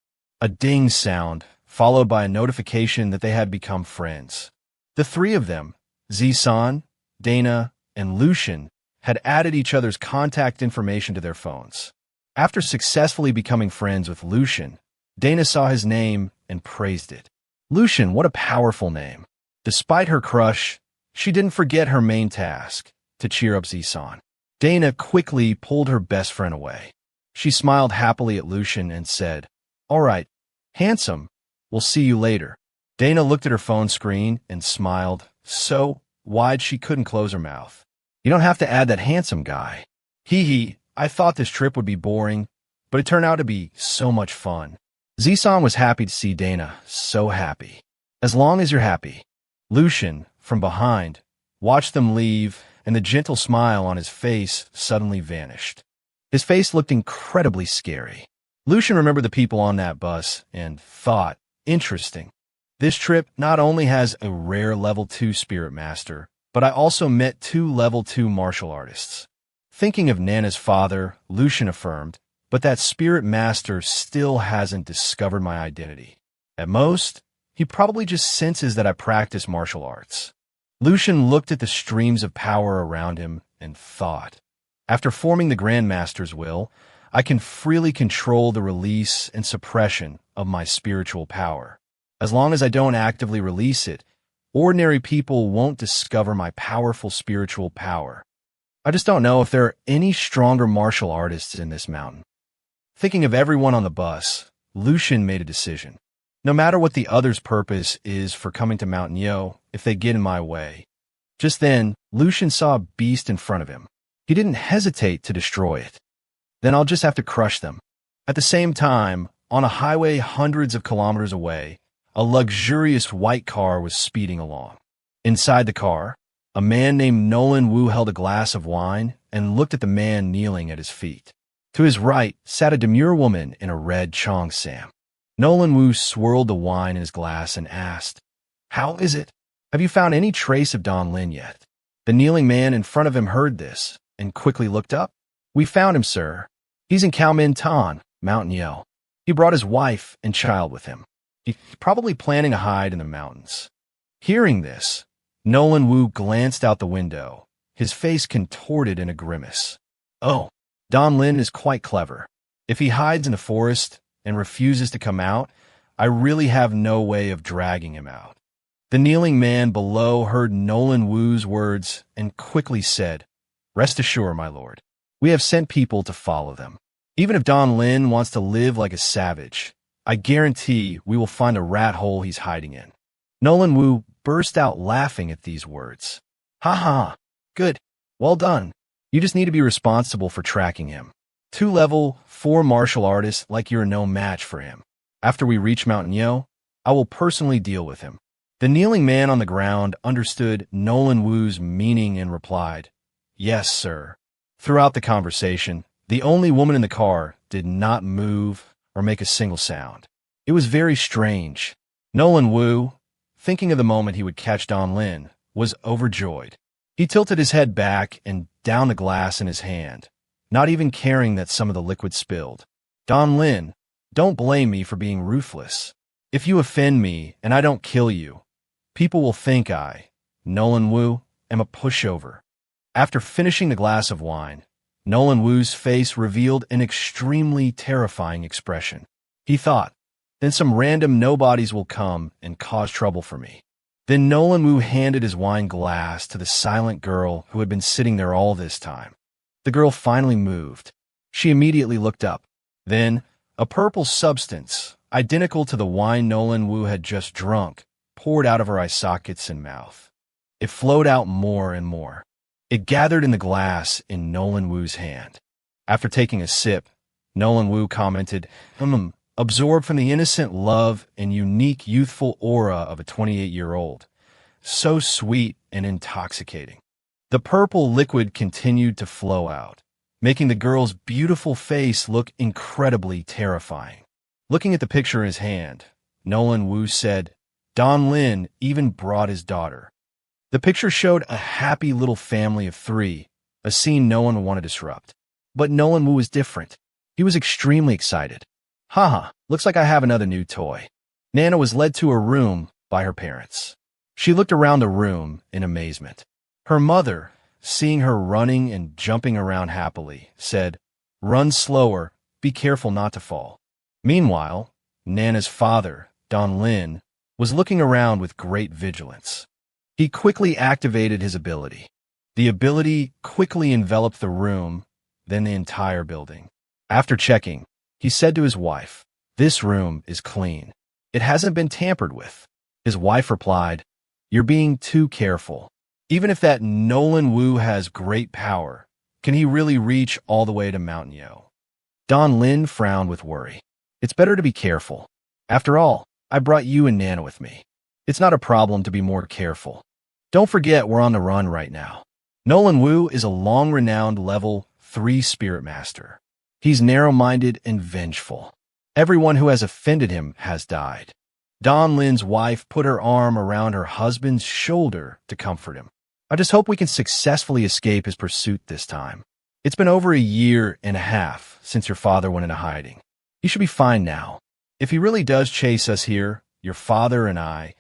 A ding sound, followed by a notification that they had become friends. The three of them, Zisan, Dana, and Lucian, had added each other's contact information to their phones. After successfully becoming friends with Lucian, Dana saw his name and praised it. Lucian, what a powerful name. Despite her crush, she didn't forget her main task, to cheer up Zisan. Dana quickly pulled her best friend away. She smiled happily at Lucian and said, All right, handsome, we'll see you later. Dana looked at her phone screen and smiled so wide she couldn't close her mouth. You don't have to add that handsome guy. Hee hee, I thought this trip would be boring, but it turned out to be so much fun. Zisan was happy to see Dana, so happy. As long as you're happy. Lucian, from behind, watched them leave, and the gentle smile on his face suddenly vanished. His face looked incredibly scary. Lucian remembered the people on that bus and thought, interesting. This trip not only has a rare level 2 spirit master, but I also met 2 level 2 martial artists. Thinking of Nana's father, Lucian affirmed, but that spirit master still hasn't discovered my identity. At most, he probably just senses that I practice martial arts. Lucian looked at the streams of power around him and thought, after forming the Grandmaster's will, I can freely control the release and suppression of my spiritual power. As long as I don't actively release it, ordinary people won't discover my powerful spiritual power. I just don't know if there are any stronger martial artists in this mountain. Thinking of everyone on the bus, Lucian made a decision. No matter what the others' purpose is for coming to Mount Nyo, if they get in my way. Just then, Lucian saw a beast in front of him. He didn't hesitate to destroy it. Then I'll just have to crush them. At the same time, on a highway hundreds of kilometers away, a luxurious white car was speeding along. Inside the car, a man named Nolan Wu held a glass of wine and looked at the man kneeling at his feet. To his right sat a demure woman in a red cheongsam. Nolan Wu swirled the wine in his glass and asked, How is it? Have you found any trace of Don Lin yet? The kneeling man in front of him heard this and quickly looked up. We found him, sir. He's in Kaomintan, Mount Nyo. He brought his wife and child with him. He's probably planning to hide in the mountains. Hearing this, Nolan Wu glanced out the window, his face contorted in a grimace. Oh, Don Lin is quite clever. If he hides in the forest and refuses to come out, I really have no way of dragging him out. The kneeling man below heard Nolan Wu's words and quickly said, Rest assured, my lord, we have sent people to follow them. Even if Don Lin wants to live like a savage, I guarantee we will find a rat hole he's hiding in. Nolan Wu burst out laughing at these words. Ha ha, good, well done. You just need to be responsible for tracking him. 2 level 4 martial artists like you're no match for him. After we reach Mount Nyo, I will personally deal with him. The kneeling man on the ground understood Nolan Wu's meaning and replied, Yes, sir. Throughout the conversation, the only woman in the car did not move or make a single sound. It was very strange. Nolan Wu, thinking of the moment he would catch Don Lin, was overjoyed. He tilted his head back and downed the glass in his hand, not even caring that some of the liquid spilled. Don Lin, don't blame me for being ruthless. If you offend me and I don't kill you, people will think I, Nolan Wu, am a pushover. After finishing the glass of wine, Nolan Wu's face revealed an extremely terrifying expression. He thought, then some random nobodies will come and cause trouble for me. Then Nolan Wu handed his wine glass to the silent girl who had been sitting there all this time. The girl finally moved. She immediately looked up. Then, a purple substance, identical to the wine Nolan Wu had just drunk, poured out of her eye sockets and mouth. It flowed out more and more. It gathered in the glass in Nolan Wu's hand. After taking a sip, Nolan Wu commented, absorbed from the innocent love and unique youthful aura of a 28-year-old. So sweet and intoxicating. The purple liquid continued to flow out, making the girl's beautiful face look incredibly terrifying. Looking at the picture in his hand, Nolan Wu said, Don Lin even brought his daughter. The picture showed a happy little family of three, a scene no one would want to disrupt. But Nolan Wu was different. He was extremely excited. Haha, looks like I have another new toy. Nana was led to her room by her parents. She looked around the room in amazement. Her mother, seeing her running and jumping around happily, said, "Run slower, be careful not to fall." Meanwhile, Nana's father, Don Lin, was looking around with great vigilance. He quickly activated his ability. The ability quickly enveloped the room, then the entire building. After checking, he said to his wife, "This room is clean. It hasn't been tampered with." His wife replied, "You're being too careful. Even if that Nolan Wu has great power, can he really reach all the way to Mount Yo?" Don Lin frowned with worry. "It's better to be careful. After all, I brought you and Nana with me. It's not a problem to be more careful. Don't forget we're on the run right now." Nolan Wu is a long-renowned level 3 spirit master. He's narrow-minded and vengeful. Everyone who has offended him has died. Don Lin's wife put her arm around her husband's shoulder to comfort him. "I just hope we can successfully escape his pursuit this time. It's been over a year and a half since your father went into hiding. He should be fine now. If he really does chase us here, your father and I,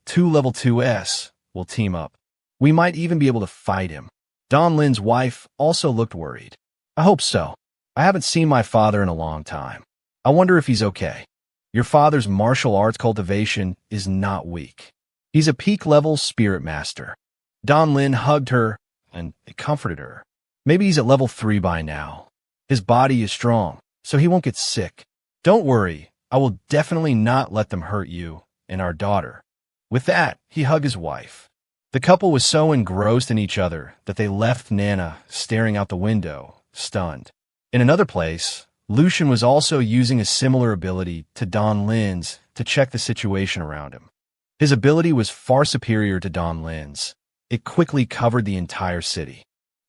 2 level 2s, will team up. We might even be able to fight him." Don Lin's wife also looked worried. "I hope so. I haven't seen my father in a long time. I wonder if he's okay. Your father's martial arts cultivation is not weak. He's a peak-level spirit master." Don Lin hugged her, and it comforted her. "Maybe he's at level 3 by now. His body is strong, so he won't get sick. Don't worry, I will definitely not let them hurt you and our daughter." With that, he hugged his wife. The couple was so engrossed in each other that they left Nana staring out the window, stunned. In another place, Lucian was also using a similar ability to Don Lin's to check the situation around him. His ability was far superior to Don Lin's. It quickly covered the entire city,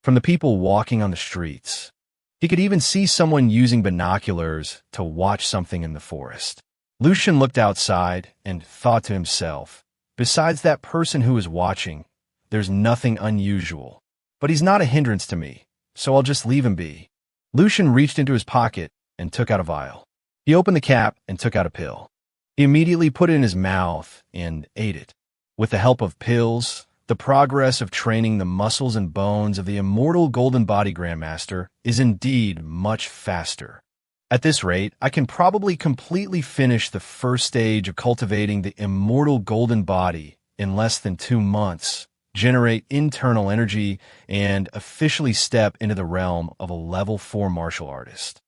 from the people walking on the streets. He could even see someone using binoculars to watch something in the forest. Lucian looked outside and thought to himself, "Besides that person who is watching, there's nothing unusual. But he's not a hindrance to me, so I'll just leave him be." Lucian reached into his pocket and took out a vial. He opened the cap and took out a pill. He immediately put it in his mouth and ate it. With the help of pills, the progress of training the muscles and bones of the immortal Golden Body Grandmaster is indeed much faster. At this rate, I can probably completely finish the first stage of cultivating the immortal Golden Body in less than 2 months, generate internal energy, and officially step into the realm of a level 4 martial artist.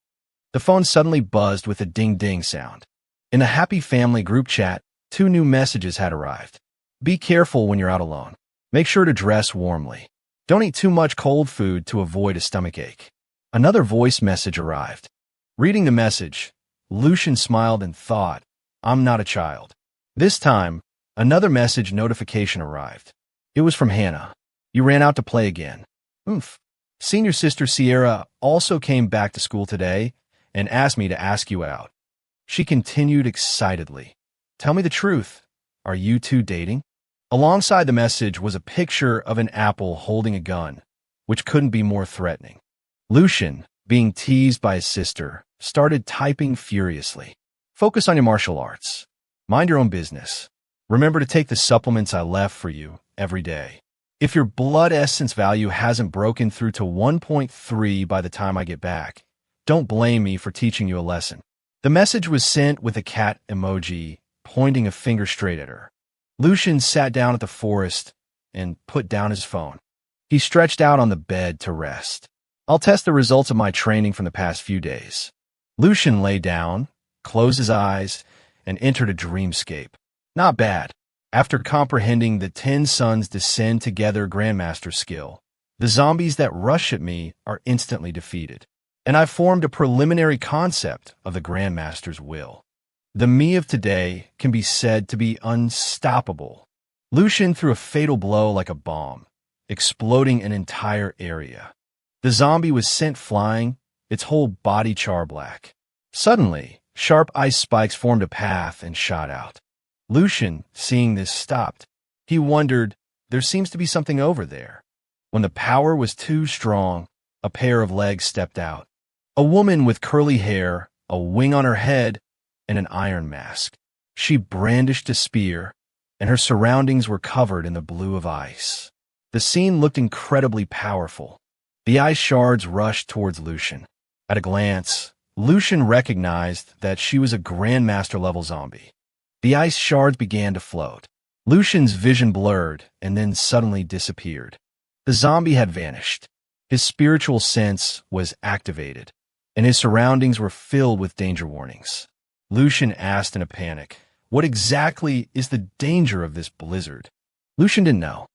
The phone suddenly buzzed with a ding-ding sound. In the Happy Family group chat, 2 new messages had arrived. "Be careful when you're out alone. Make sure to dress warmly. Don't eat too much cold food to avoid a stomachache." Another voice message arrived. Reading the message, Lucian smiled and thought, "I'm not a child." This time, another message notification arrived. It was from Hannah. "You ran out to play again. Oomph. Senior sister Sierra also came back to school today and asked me to ask you out." She continued excitedly. "Tell me the truth. Are you 2 dating?" Alongside the message was a picture of an apple holding a gun, which couldn't be more threatening. Lucian, being teased by his sister, started typing furiously. "Focus on your martial arts. Mind your own business. Remember to take the supplements I left for you every day. If your blood essence value hasn't broken through to 1.3 by the time I get back, don't blame me for teaching you a lesson." The message was sent with a cat emoji, pointing a finger straight at her. Lucian sat down at the forest and put down his phone. He stretched out on the bed to rest. "I'll test the results of my training from the past few days." Lucian lay down, closed his eyes, and entered a dreamscape. Not bad. After comprehending the 10 Suns Descend Together Grandmaster skill, the zombies that rush at me are instantly defeated, and I've formed a preliminary concept of the Grandmaster's will. The me of today can be said to be unstoppable. Lucian threw a fatal blow like a bomb, exploding an entire area. The zombie was sent flying, its whole body char black. Suddenly, sharp ice spikes formed a path and shot out. Lucian, seeing this, stopped. He wondered, There seems to be something over there. When the power was too strong, a pair of legs stepped out. A woman with curly hair, a wing on her head, and an iron mask. She brandished a spear, and her surroundings were covered in the blue of ice. The scene looked incredibly powerful. The ice shards rushed towards Lucian. At a glance, Lucian recognized that she was a Grandmaster-level zombie. The ice shards began to float. Lucian's vision blurred and then suddenly disappeared. The zombie had vanished. His spiritual sense was activated, and his surroundings were filled with danger warnings. Lucian asked in a panic, "What exactly is the danger of this blizzard?" Lucian didn't know.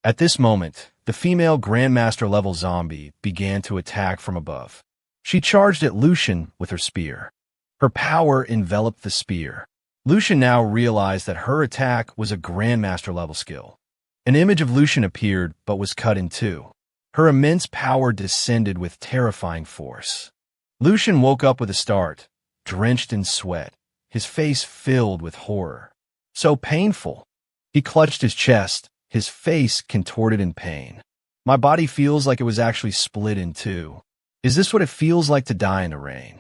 At this moment, the female Grandmaster-level zombie began to attack from above. She charged at Lucian with her spear. Her power enveloped the spear. Lucian now realized that her attack was a Grandmaster-level skill. An image of Lucian appeared but was cut in two. Her immense power descended with terrifying force. Lucian woke up with a start, drenched in sweat, his face filled with horror. So painful. He clutched his chest, his face contorted in pain. My body feels like it was actually split in two. Is this what it feels like to die in the rain?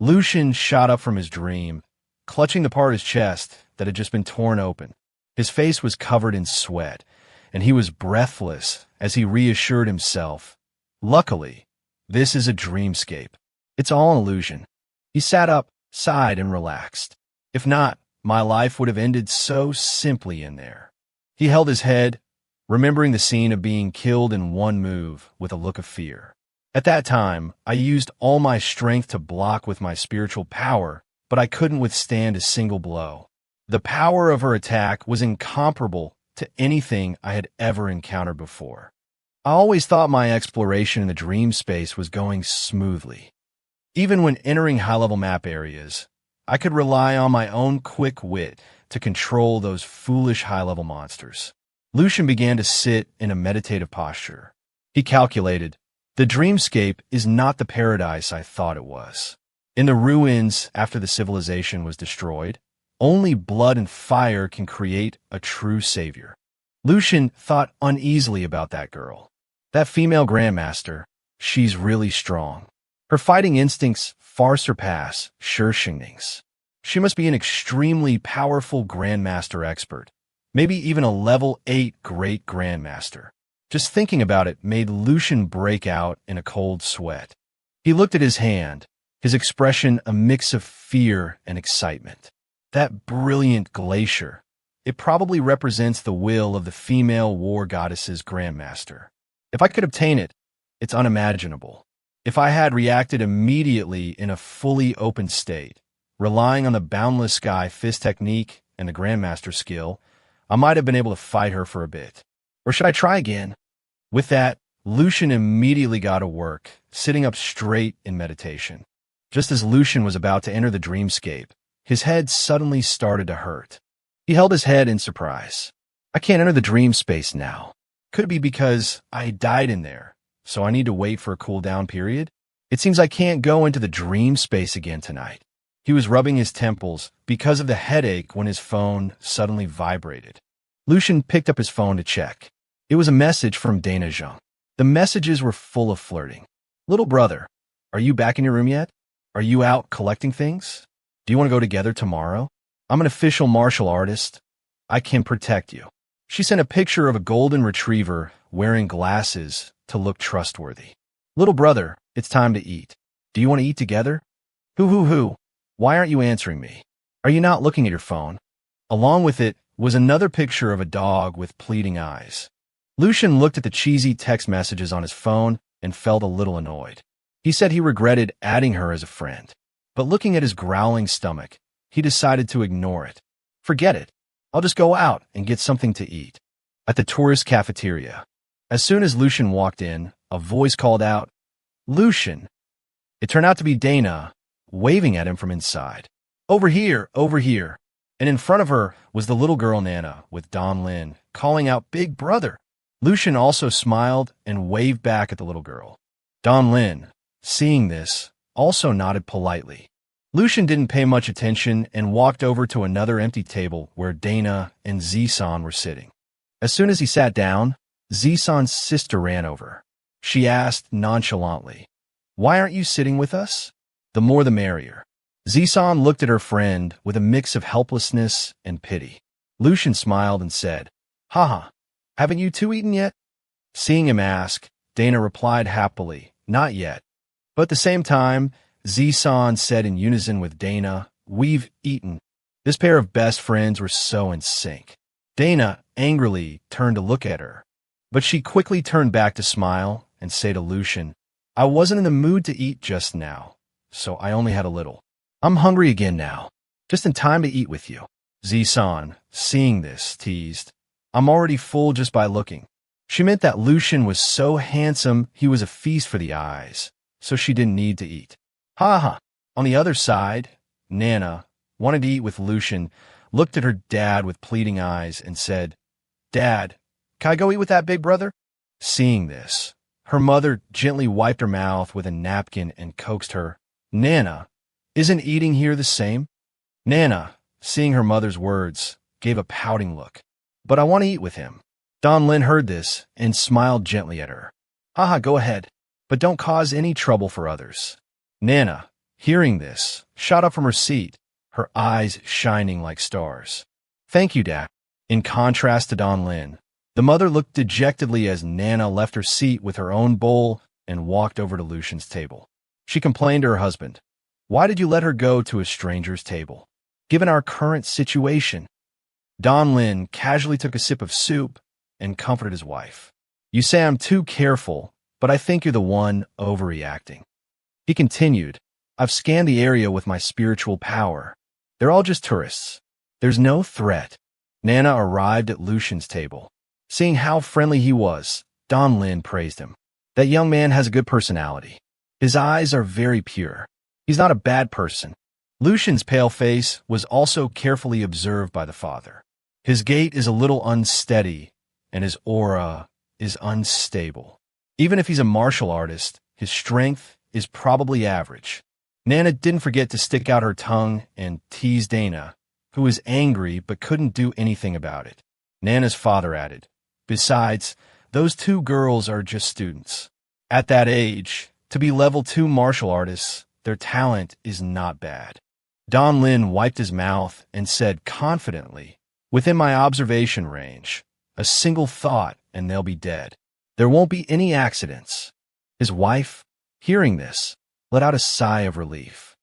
Lucian shot up from his dream, clutching the part of his chest that had just been torn open. His face was covered in sweat, and he was breathless as he reassured himself. Luckily, this is a dreamscape. It's all an illusion. He sat up, sighed, and relaxed. If not, my life would have ended so simply in there. He held his head, remembering the scene of being killed in one move with a look of fear. At that time, I used all my strength to block with my spiritual power, but I couldn't withstand a single blow. The power of her attack was incomparable to anything I had ever encountered before. I always thought my exploration in the dream space was going smoothly. Even when entering high-level map areas, I could rely on my own quick wit to control those foolish high-level monsters. Lucian began to sit in a meditative posture. He calculated, the dreamscape is not the paradise I thought it was. In the ruins after the civilization was destroyed, only blood and fire can create a true savior. Lucian thought uneasily about that girl. That female Grandmaster, she's really strong. Her fighting instincts far surpass Shixing's. She must be an extremely powerful Grandmaster expert, maybe even a level 8 Great Grandmaster. Just thinking about it made Lucian break out in a cold sweat. He looked at his hand, his expression a mix of fear and excitement. That brilliant glacier. It probably represents the will of the female war goddess's Grandmaster. If I could obtain it, it's unimaginable. If I had reacted immediately in a fully open state, relying on the boundless sky fist technique and the Grandmaster skill, I might have been able to fight her for a bit. Or should I try again? With that, Lucian immediately got to work, sitting up straight in meditation. Just as Lucian was about to enter the dreamscape, his head suddenly started to hurt. He held his head in surprise. I can't enter the dream space now. Could it be because I died in there, so I need to wait for a cool-down period? It seems I can't go into the dream space again tonight. He was rubbing his temples because of the headache when his phone suddenly vibrated. Lucian picked up his phone to check. It was a message from Dana Zhang. The messages were full of flirting. Little brother, are you back in your room yet? Are you out collecting things? Do you want to go together tomorrow? I'm an official martial artist. I can protect you. She sent a picture of a golden retriever wearing glasses to look trustworthy. Little brother, it's time to eat. Do you want to eat together? Hoo. Why aren't you answering me? Are you not looking at your phone? Along with it was another picture of a dog with pleading eyes. Lucian looked at the cheesy text messages on his phone and felt a little annoyed. He said he regretted adding her as a friend. But looking at his growling stomach, he decided to ignore it. Forget it. I'll just go out and get something to eat. At the tourist cafeteria. As soon as Lucian walked in, a voice called out, "Lucian." It turned out to be Dana, waving at him from inside. Over here. And in front of her was the little girl Nana with Don Lin, calling out, "Big brother." Lucian also smiled and waved back at the little girl. Don Lin, seeing this, also nodded politely. Lucian didn't pay much attention and walked over to another empty table where Dana and Zisan were sitting. As soon as he sat down, Zisan's sister ran over. She asked nonchalantly, "Why aren't you sitting with us?" "The more the merrier." Zisan looked at her friend with a mix of helplessness and pity. Lucian smiled and said, "Haha, haven't you two eaten yet?" Seeing him ask, Dana replied happily, "Not yet." But at the same time, Zisan said in unison with Dana, "We've eaten." This pair of best friends were so in sync. Dana angrily turned to look at her, but she quickly turned back to smile and say to Lucian, "I wasn't in the mood to eat just now, so I only had a little. I'm hungry again now, just in time to eat with you." Zisan, seeing this, teased, "I'm already full just by looking." She meant that Lucian was so handsome he was a feast for the eyes, so she didn't need to eat. Ha ha. On the other side, Nana, wanted to eat with Lucian, looked at her dad with pleading eyes and said, "Dad, can I go eat with that big brother?" Seeing this, her mother gently wiped her mouth with a napkin and coaxed her, "Nana, isn't eating here the same?" Nana, seeing her mother's words, gave a pouting look. "But I want to eat with him." Don Lin heard this and smiled gently at her. "Haha, go ahead, but don't cause any trouble for others." Nana, hearing this, shot up from her seat, her eyes shining like stars. "Thank you, Dad." In contrast to Don Lin, the mother looked dejectedly as Nana left her seat with her own bowl and walked over to Lucian's table. She complained to her husband, "Why did you let her go to a stranger's table? Given our current situation." Don Lin casually took a sip of soup and comforted his wife. "You say I'm too careful, but I think you're the one overreacting." He continued, "I've scanned the area with my spiritual power. They're all just tourists. There's no threat." Nana arrived at Lucian's table. Seeing how friendly he was, Don Lin praised him. "That young man has a good personality. His eyes are very pure. He's not a bad person." Lucian's pale face was also carefully observed by the father. "His gait is a little unsteady, and his aura is unstable. Even if he's a martial artist, his strength is probably average." Nana didn't forget to stick out her tongue and tease Dana, who was angry but couldn't do anything about it. Nana's father added, "Besides, those two girls are just students. At that age, to be level 2 martial artists, their talent is not bad." Don Lin wiped his mouth and said confidently, "Within my observation range, a single thought and they'll be dead. There won't be any accidents." His wife, hearing this, let out a sigh of relief.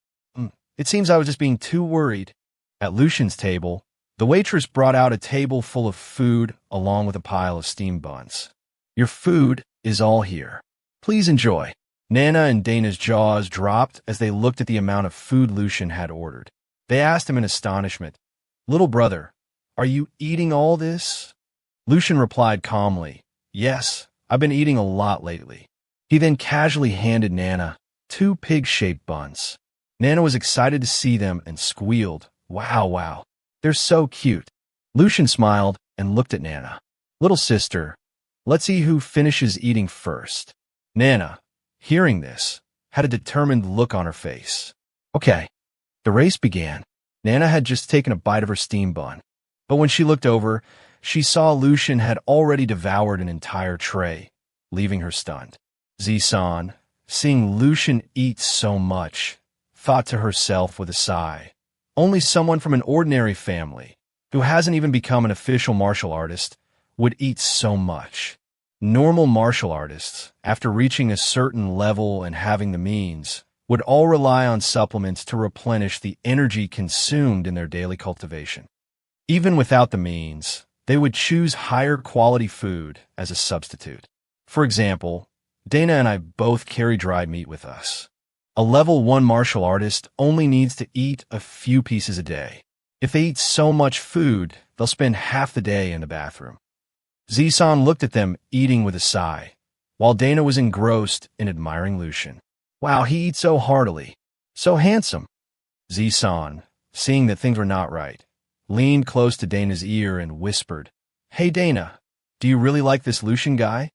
It seems I was just being too worried." At Lucian's table, the waitress brought out a table full of food along with a pile of steamed buns. "Your food is all here. Please enjoy." Nana and Dana's jaws dropped as they looked at the amount of food Lucian had ordered. They asked him in astonishment, "Little brother, are you eating all this?" Lucian replied calmly, "Yes, I've been eating a lot lately." He then casually handed Nana 2 pig-shaped buns. Nana was excited to see them and squealed, Wow, they're so cute." Lucian smiled and looked at Nana. "Little sister, let's see who finishes eating first." Nana, hearing this, had a determined look on her face. Okay, the race began. Nana had just taken a bite of her steamed bun, but when she looked over, she saw Lucian had already devoured an entire tray, leaving her stunned. Zisan, seeing Lucian eat so much, thought to herself with a sigh, only someone from an ordinary family, who hasn't even become an official martial artist, would eat so much. Normal martial artists, after reaching a certain level and having the means, would all rely on supplements to replenish the energy consumed in their daily cultivation. Even without the means, they would choose higher quality food as a substitute. For example, Dana and I both carry dried meat with us. A level 1 martial artist only needs to eat a few pieces a day. If they eat so much food, they'll spend half the day in the bathroom. Zisan looked at them eating with a sigh, while Dana was engrossed in admiring Lucian. Wow, he eats so heartily. So handsome. Zisan, seeing that things were not right, leaned close to Dana's ear and whispered, "Hey Dana, do you really like this Lucian guy?"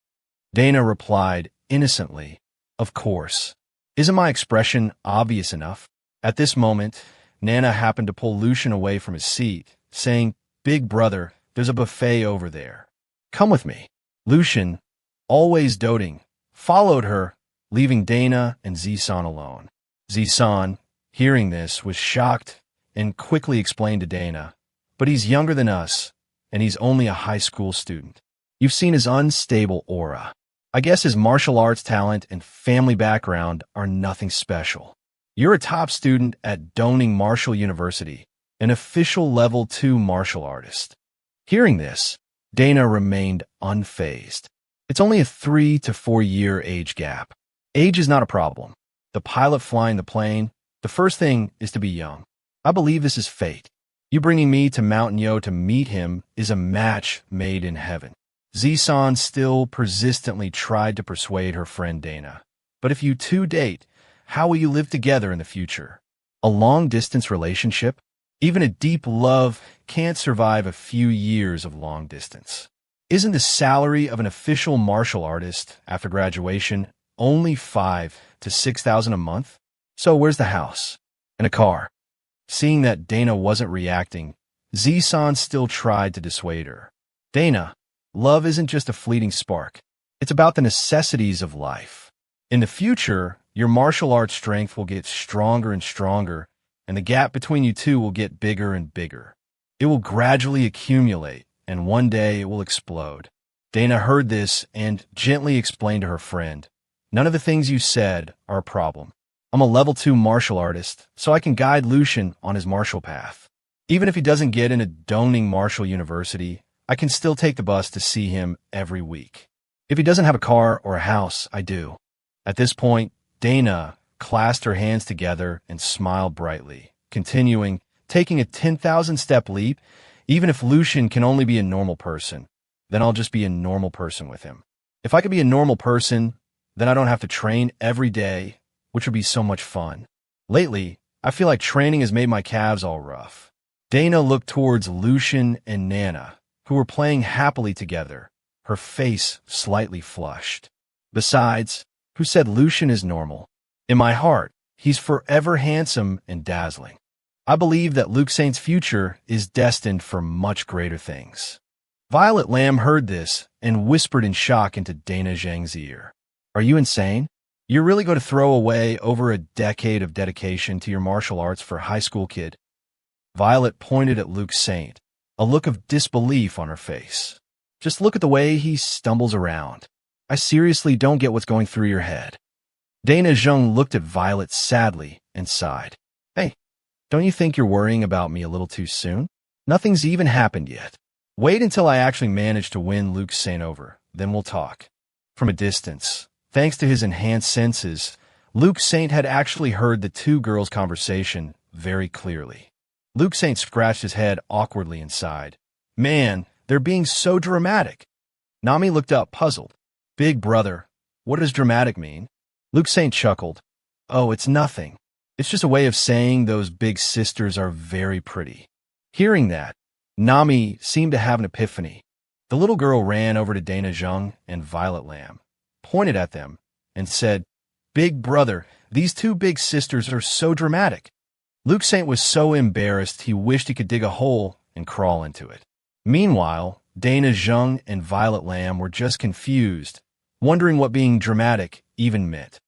Dana replied innocently, "Of course. Isn't my expression obvious enough?" At this moment, Nana happened to pull Lucian away from his seat, saying, "Big brother, there's a buffet over there. Come with me. Lucian, always doting, followed her, leaving Dana and Zisan alone. Zisan, hearing this, was shocked and quickly explained to Dana, but he's younger than us, and he's only a high school student. You've seen his unstable aura. I guess his martial arts talent and family background are nothing special. You're a top student at Doning Martial University, an official level 2 martial artist. Hearing this, Dana remained unfazed. It's only a 3 to 4 year age gap. Age is not a problem. The pilot flying the plane, the first thing is to be young. I believe this is fate. You bringing me to Mountain Yo to meet him is a match made in heaven. Zisan still persistently tried to persuade her friend Dana. But if you two date, how will you live together in the future? A long-distance relationship? Even a deep love can't survive a few years of long distance. Isn't the salary of an official martial artist after graduation only $5,000 to $6,000 a month? So where's the house? And a car? Seeing that Dana wasn't reacting, Zisan still tried to dissuade her. Dana, love isn't just a fleeting spark. It's about the necessities of life. In the future, your martial arts strength will get stronger and stronger, and the gap between you two will get bigger and bigger. It will gradually accumulate, and one day it will explode. Dana heard this and gently explained to her friend, none of the things you said are a problem. I'm a level 2 martial artist, so I can guide Lucian on his martial path. Even if he doesn't get into Doning Martial University, I can still take the bus to see him every week. If he doesn't have a car or a house, I do. At this point, Dana clasped her hands together and smiled brightly, continuing, taking a 10,000-step leap. Even if Lucian can only be a normal person, then I'll just be a normal person with him. If I could be a normal person, then I don't have to train every day, which would be so much fun. Lately, I feel like training has made my calves all rough. Dana looked towards Lucian and Nana, who were playing happily together, her face slightly flushed. Besides, who said Lucian is normal? In my heart, he's forever handsome and dazzling. I believe that Luke Saint's future is destined for much greater things. Violet Lamb heard this and whispered in shock into Dana Zhang's ear. Are you insane? You're really going to throw away over a decade of dedication to your martial arts for a high school kid? Violet pointed at Luke Saint, a look of disbelief on her face. Just look at the way he stumbles around. I seriously don't get what's going through your head. Dana Zhang looked at Violet sadly and sighed. Hey, don't you think you're worrying about me a little too soon? Nothing's even happened yet. Wait until I actually manage to win Luke Saint over, then we'll talk. From a distance, thanks to his enhanced senses, Luke Saint had actually heard the two girls' conversation very clearly. Luke Saint scratched his head awkwardly and sighed. Man, they're being so dramatic. Nami looked up, puzzled. Big brother, what does dramatic mean? Luke Saint chuckled. Oh, it's nothing. It's just a way of saying those big sisters are very pretty. Hearing that, Nami seemed to have an epiphany. The little girl ran over to Dana Zhang and Violet Lamb, pointed at them, and said, Big brother, these two big sisters are so dramatic. Luke Saint was so embarrassed he wished he could dig a hole and crawl into it. Meanwhile, Dana Zhang and Violet Lamb were just confused, wondering what being dramatic even meant.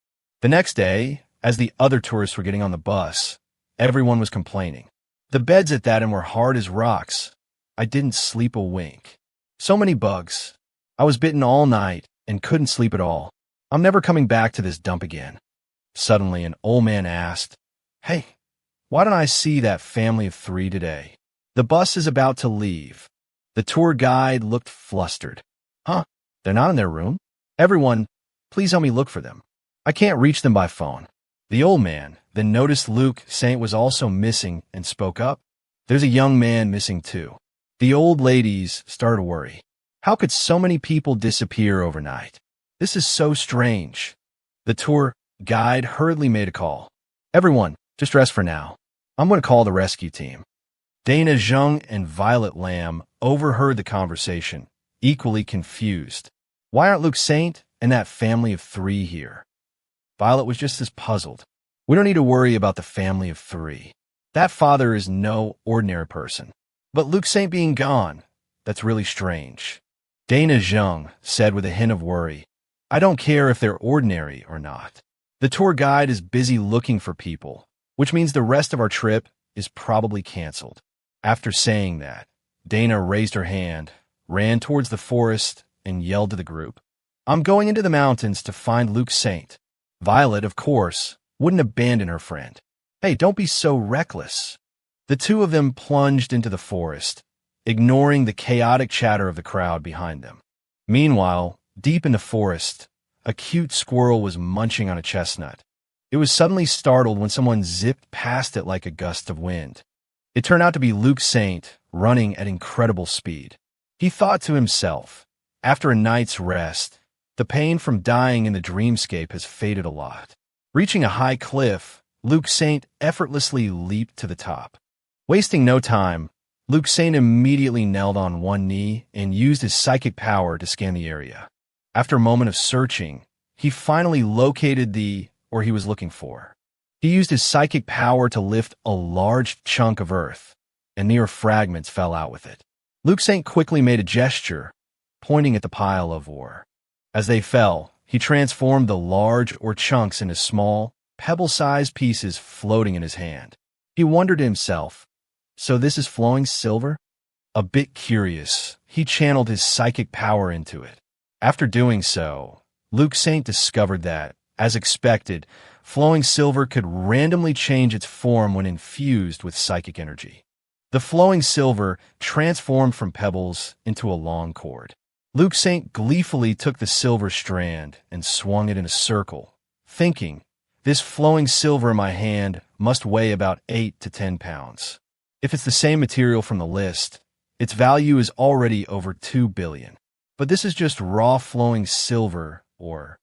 The next day, as the other tourists were getting on the bus, everyone was complaining. The beds at that end were hard as rocks. I didn't sleep a wink. So many bugs. I was bitten all night and couldn't sleep at all. I'm never coming back to this dump again. Suddenly, an old man asked, Hey, why don't I see that family of 3 today? The bus is about to leave. The tour guide looked flustered. Huh? They're not in their room? Everyone, please help me look for them. I can't reach them by phone. The old man then noticed Luke Saint was also missing and spoke up. There's a young man missing too. The old ladies started to worry. How could so many people disappear overnight? This is so strange. The tour guide hurriedly made a call. Everyone, just rest for now. I'm going to call the rescue team. Dana Zhang and Violet Lamb overheard the conversation, equally confused. Why aren't Luke Saint and that family of 3 here? Violet was just as puzzled. We don't need to worry about the family of 3. That father is no ordinary person. But Luke Saint being gone, that's really strange. Dana Zheng said with a hint of worry. I don't care if they're ordinary or not. The tour guide is busy looking for people, which means the rest of our trip is probably canceled. After saying that, Dana raised her hand, ran towards the forest, and yelled to the group, I'm going into the mountains to find Luke Saint. Violet, of course, wouldn't abandon her friend. Hey, don't be so reckless. The two of them plunged into the forest, ignoring the chaotic chatter of the crowd behind them. Meanwhile, deep in the forest, a cute squirrel was munching on a chestnut. It was suddenly startled when someone zipped past it like a gust of wind. It turned out to be Luke Saint, running at incredible speed. He thought to himself, after a night's rest, the pain from dying in the dreamscape has faded a lot. Reaching a high cliff, Luke Saint effortlessly leaped to the top. Wasting no time, Luke Saint immediately knelt on one knee and used his psychic power to scan the area. After a moment of searching, he finally located where he was looking for. He used his psychic power to lift a large chunk of earth, and near fragments fell out with it. Luke Saint quickly made a gesture, pointing at the pile of ore. As they fell, he transformed the large chunks into small, pebble-sized pieces floating in his hand. He wondered to himself, so this is flowing silver? A bit curious, he channeled his psychic power into it. After doing so, Luke Saint discovered that, as expected, flowing silver could randomly change its form when infused with psychic energy. The flowing silver transformed from pebbles into a long cord. Luke Saint gleefully took the silver strand and swung it in a circle, thinking, this flowing silver in my hand must weigh about 8 to 10 pounds. If it's the same material from the list, its value is already over 2 billion. But this is just raw flowing silver, or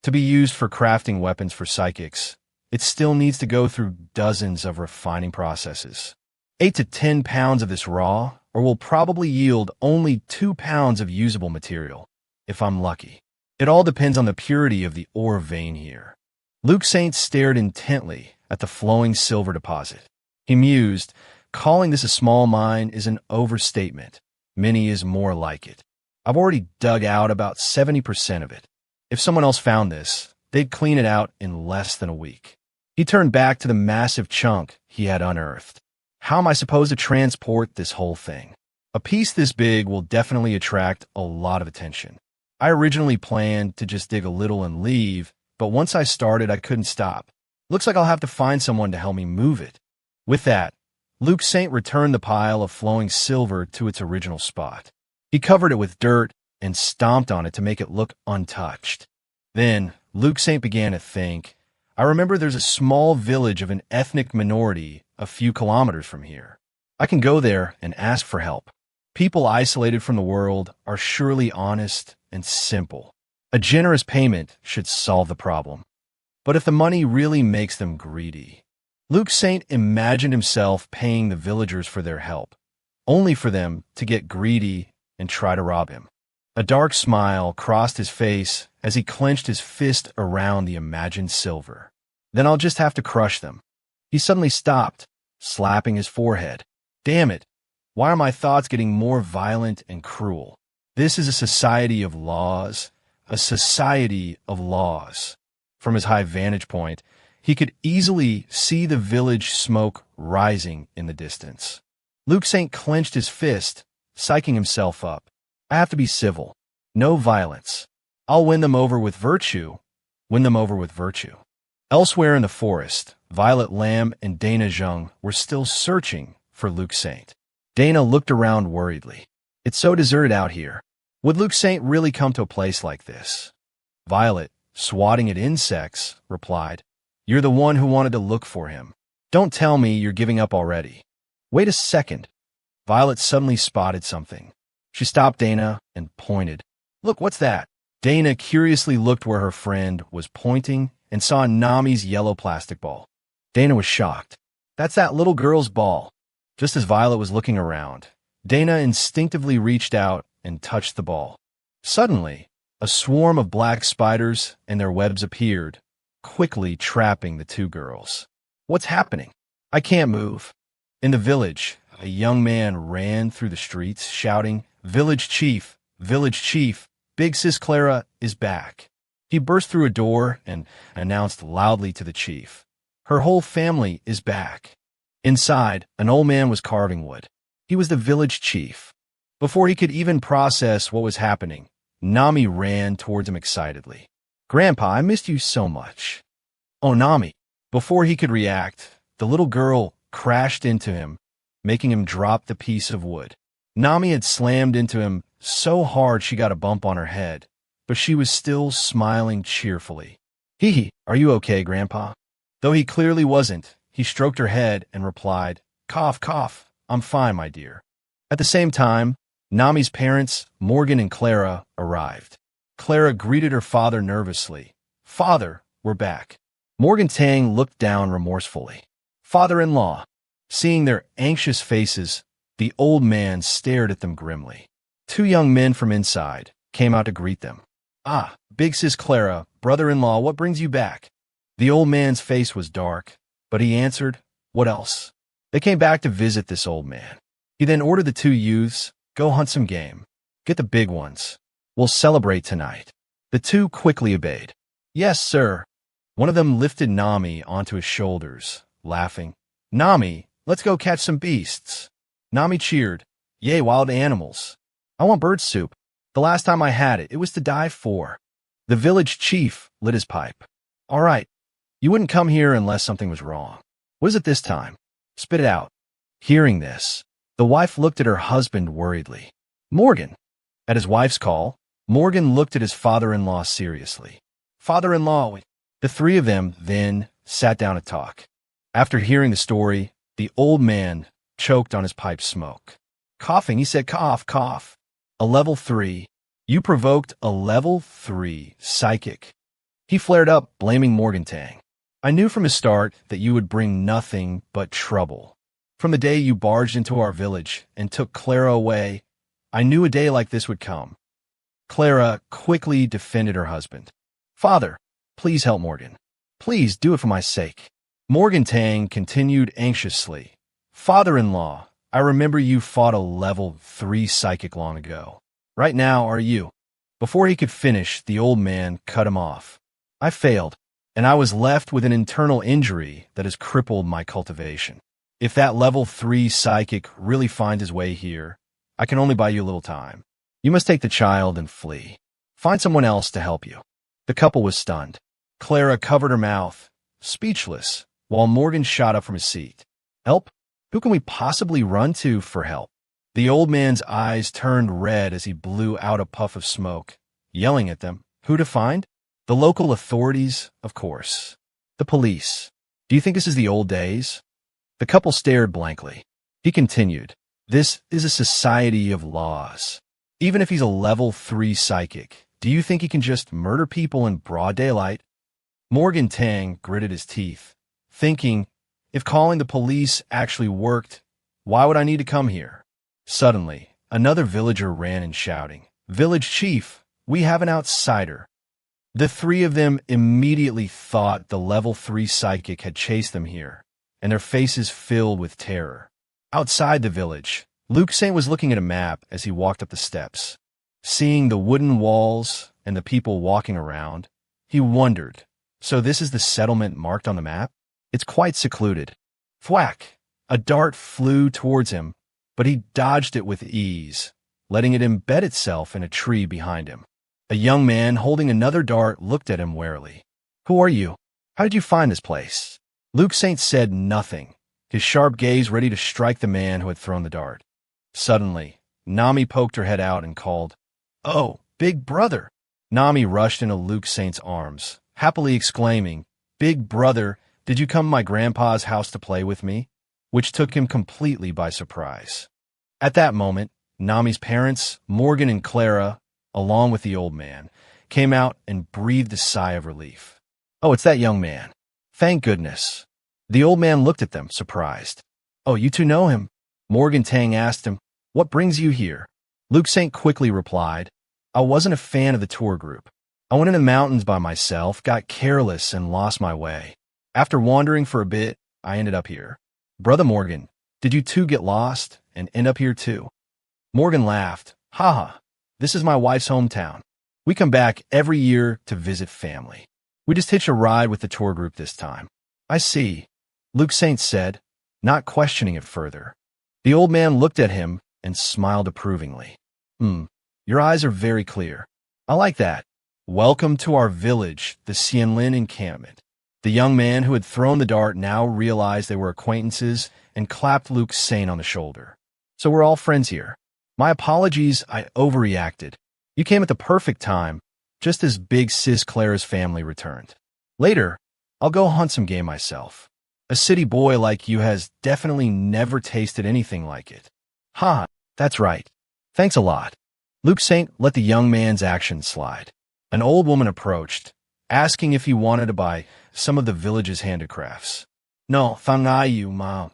to be used for crafting weapons for psychics, it still needs to go through dozens of refining processes. 8 to 10 pounds of this raw, or will probably yield only 2 pounds of usable material, if I'm lucky. It all depends on the purity of the ore vein here. Luke Saint stared intently at the flowing silver deposit. He mused, calling this a small mine is an overstatement. Many is more like it. I've already dug out about 70% of it. If someone else found this, they'd clean it out in less than a week. He turned back to the massive chunk he had unearthed. How am I supposed to transport this whole thing? A piece this big will definitely attract a lot of attention. I originally planned to just dig a little and leave, but once I started, I couldn't stop. Looks like I'll have to find someone to help me move it. With that, Luke Saint returned the pile of flowing silver to its original spot. He covered it with dirt and stomped on it to make it look untouched. Then, Luke Saint began to think, I remember there's a small village of an ethnic minority a few kilometers from here. I can go there and ask for help. People isolated from the world are surely honest and simple. A generous payment should solve the problem. But if the money really makes them greedy, Luke Saint imagined himself paying the villagers for their help, only for them to get greedy and try to rob him. A dark smile crossed his face as he clenched his fist around the imagined silver. Then I'll just have to crush them. He suddenly stopped, slapping his forehead. Damn it! Why are my thoughts getting more violent and cruel? This is a society of laws. A society of laws. From his high vantage point, he could easily see the village smoke rising in the distance. Luke Saint clenched his fist, psyching himself up. I have to be civil. No violence. I'll win them over with virtue. Win them over with virtue. Elsewhere in the forest, Violet Lamb and Dana Zheng were still searching for Luke Saint. Dana looked around worriedly. It's so deserted out here. Would Luke Saint really come to a place like this? Violet, swatting at insects, replied, You're the one who wanted to look for him. Don't tell me you're giving up already. Wait a second. Violet suddenly spotted something. She stopped Dana and pointed. Look, what's that? Dana curiously looked where her friend was pointing and saw Nami's yellow plastic ball. Dana was shocked. That's that little girl's ball. Just as Violet was looking around, Dana instinctively reached out and touched the ball. Suddenly, a swarm of black spiders and their webs appeared, quickly trapping the two girls. What's happening? I can't move. In the village, a young man ran through the streets, shouting, Village Chief, Village chief, Big Sis Clara, is back. He burst through a door and announced loudly to the chief, her whole family is back. Inside, an old man was carving wood. He was the village chief. Before he could even process what was happening, Nami ran towards him excitedly. Grandpa, I missed you so much. Oh, Nami. Before he could react, the little girl crashed into him, making him drop the piece of wood. Nami had slammed into him so hard she got a bump on her head, but she was still smiling cheerfully. Hee hee, are you okay, Grandpa? Though he clearly wasn't, he stroked her head and replied, Cough, cough, I'm fine, my dear. At the same time, Nami's parents, Morgan and Clara, arrived. Clara greeted her father nervously. Father, we're back. Morgan Tang looked down remorsefully. Father-in-law. Seeing their anxious faces, the old man stared at them grimly. Two young men from inside came out to greet them. Ah, Big Sis Clara, brother-in-law, what brings you back? The old man's face was dark, but he answered, What else? They came back to visit this old man. He then ordered the two youths, Go hunt some game. Get the big ones. We'll celebrate tonight. The two quickly obeyed. Yes, sir. One of them lifted Nami onto his shoulders, laughing. Nami, let's go catch some beasts. Nami cheered. Yay, wild animals. I want bird soup. The last time I had it, it was to die for. The village chief lit his pipe. All right. You wouldn't come here unless something was wrong. What is it this time? Spit it out. Hearing this, the wife looked at her husband worriedly. Morgan. At his wife's call, Morgan looked at his father-in-law seriously. Father-in-law. The three of them then sat down to talk. After hearing the story, the old man choked on his pipe smoke. Coughing, he said, Cough, cough. A level 3. You provoked a level 3 psychic. He flared up, blaming Morgan Tang. I knew from the start that you would bring nothing but trouble. From the day you barged into our village and took Clara away, I knew a day like this would come. Clara quickly defended her husband. Father, please help Morgan. Please do it for my sake. Morgan Tang continued anxiously. Father-in-law, I remember you fought a level 3 psychic long ago. Right now, are you? Before he could finish, the old man cut him off. I failed, and I was left with an internal injury that has crippled my cultivation. If that level 3 psychic really finds his way here, I can only buy you a little time. You must take the child and flee. Find someone else to help you. The couple was stunned. Clara covered her mouth, speechless, while Morgan shot up from his seat. Help? Who can we possibly run to for help? The old man's eyes turned red as he blew out a puff of smoke, yelling at them. Who to find? The local authorities, of course. The police. Do you think this is the old days? The couple stared blankly. He continued. This is a society of laws. Even if he's a level 3 psychic, do you think he can just murder people in broad daylight? Morgan Tang gritted his teeth, thinking, if calling the police actually worked, why would I need to come here? Suddenly, another villager ran in shouting, Village chief, we have an outsider. The three of them immediately thought the level 3 psychic had chased them here, and their faces filled with terror. Outside the village, Luke Saint was looking at a map as he walked up the steps. Seeing the wooden walls and the people walking around, he wondered, so this is the settlement marked on the map? It's quite secluded. Thwack! A dart flew towards him, but he dodged it with ease, letting it embed itself in a tree behind him. A young man holding another dart looked at him warily. Who are you? How did you find this place? Luke Saint said nothing, his sharp gaze ready to strike the man who had thrown the dart. Suddenly, Nami poked her head out and called, Oh, big brother! Nami rushed into Luke Saint's arms, happily exclaiming, Big brother, did you come to my grandpa's house to play with me? Which took him completely by surprise. At that moment, Nami's parents, Morgan and Clara, along with the old man, came out and breathed a sigh of relief. Oh, it's that young man. Thank goodness. The old man looked at them, surprised. Oh, you two know him? Morgan Tang asked him, What brings you here? Luke Saint quickly replied, I wasn't a fan of the tour group. I went in the mountains by myself, got careless, and lost my way. After wandering for a bit, I ended up here. Brother Morgan, did you two get lost and end up here too? Morgan laughed. Ha ha. This is my wife's hometown. We come back every year to visit family. We just hitched a ride with the tour group this time." "I see," Luke Saint said, not questioning it further. The old man looked at him and smiled approvingly. Your eyes are very clear. I like that. Welcome to our village, the Xianlin encampment." The young man who had thrown the dart now realized they were acquaintances and clapped Luke Saint on the shoulder. "So we're all friends here. My apologies, I overreacted. You came at the perfect time, just as big sis Clara's family returned. Later, I'll go hunt some game myself. A city boy like you has definitely never tasted anything like it." "Ha, that's right. Thanks a lot." Luke Saint let the young man's action slide. An old woman approached, asking if he wanted to buy some of the village's handicrafts. "No, thank you, Mom."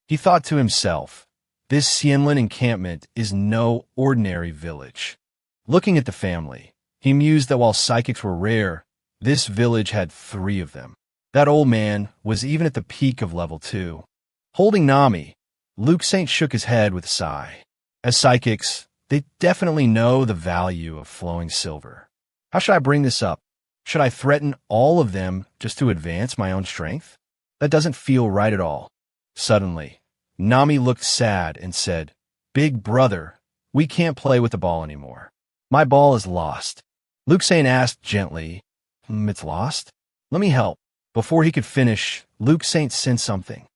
He thought to himself, this Xianlin encampment is no ordinary village. Looking at the family, he mused that while psychics were rare, this village had 3 of them. That old man was even at the peak of level 2. Holding Nami, Luke Saint shook his head with a sigh. As psychics, they definitely know the value of flowing silver. How should I bring this up? Should I threaten all of them just to advance my own strength? That doesn't feel right at all. Suddenly, Nami looked sad and said, "Big brother, we can't play with the ball anymore. My ball is lost." Luke Saint asked gently, "It's lost? Let me help." Before he could finish, Luke Saint sensed something.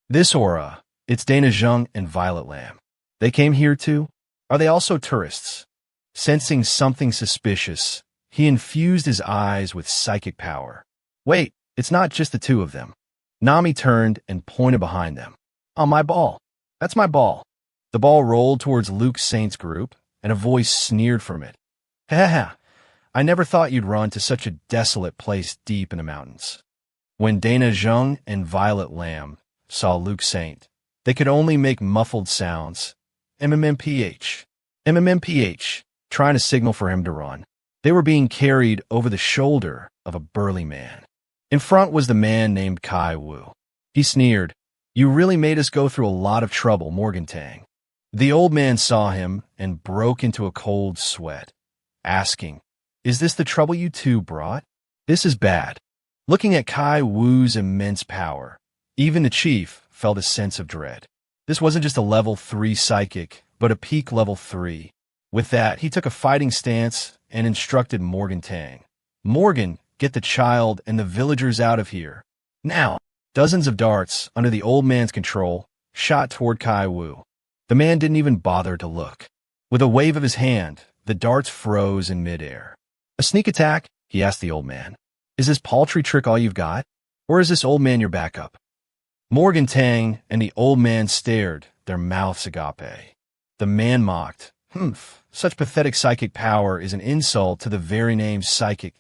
"This aura, it's Dana Zheng and Violet Lamb. They came here too? Are they also tourists?" Sensing something suspicious, he infused his eyes with psychic power. "Wait, it's not just the 2 of them." Nami turned and pointed behind them. "On my ball. That's my ball." The ball rolled towards Luke Saint's group, and a voice sneered from it. "Ha ha, I never thought you'd run to such a desolate place deep in the mountains." When Dana Zheng and Violet Lamb saw Luke Saint, they could only make muffled sounds. MMMPH. MMMPH, trying to signal for him to run. They were being carried over the shoulder of a burly man. In front was the man named Kai Wu. He sneered, "You really made us go through a lot of trouble, Morgantang." The old man saw him and broke into a cold sweat, asking, "Is this the trouble you 2 brought? This is bad." Looking at Kai Wu's immense power, even the chief felt a sense of dread. This wasn't just a level 3 psychic, but a peak level 3. With that, he took a fighting stance and instructed Morgantang, "Morgan, get the child and the villagers out of here. Now." Dozens of darts, under the old man's control, shot toward Kai Wu. The man didn't even bother to look. With a wave of his hand, the darts froze in midair. "A sneak attack?" he asked the old man. "Is this paltry trick all you've got? Or is this old man your backup?" Morgantang and the old man stared, their mouths agape. The man mocked, Such pathetic psychic power is an insult to the very name psychic."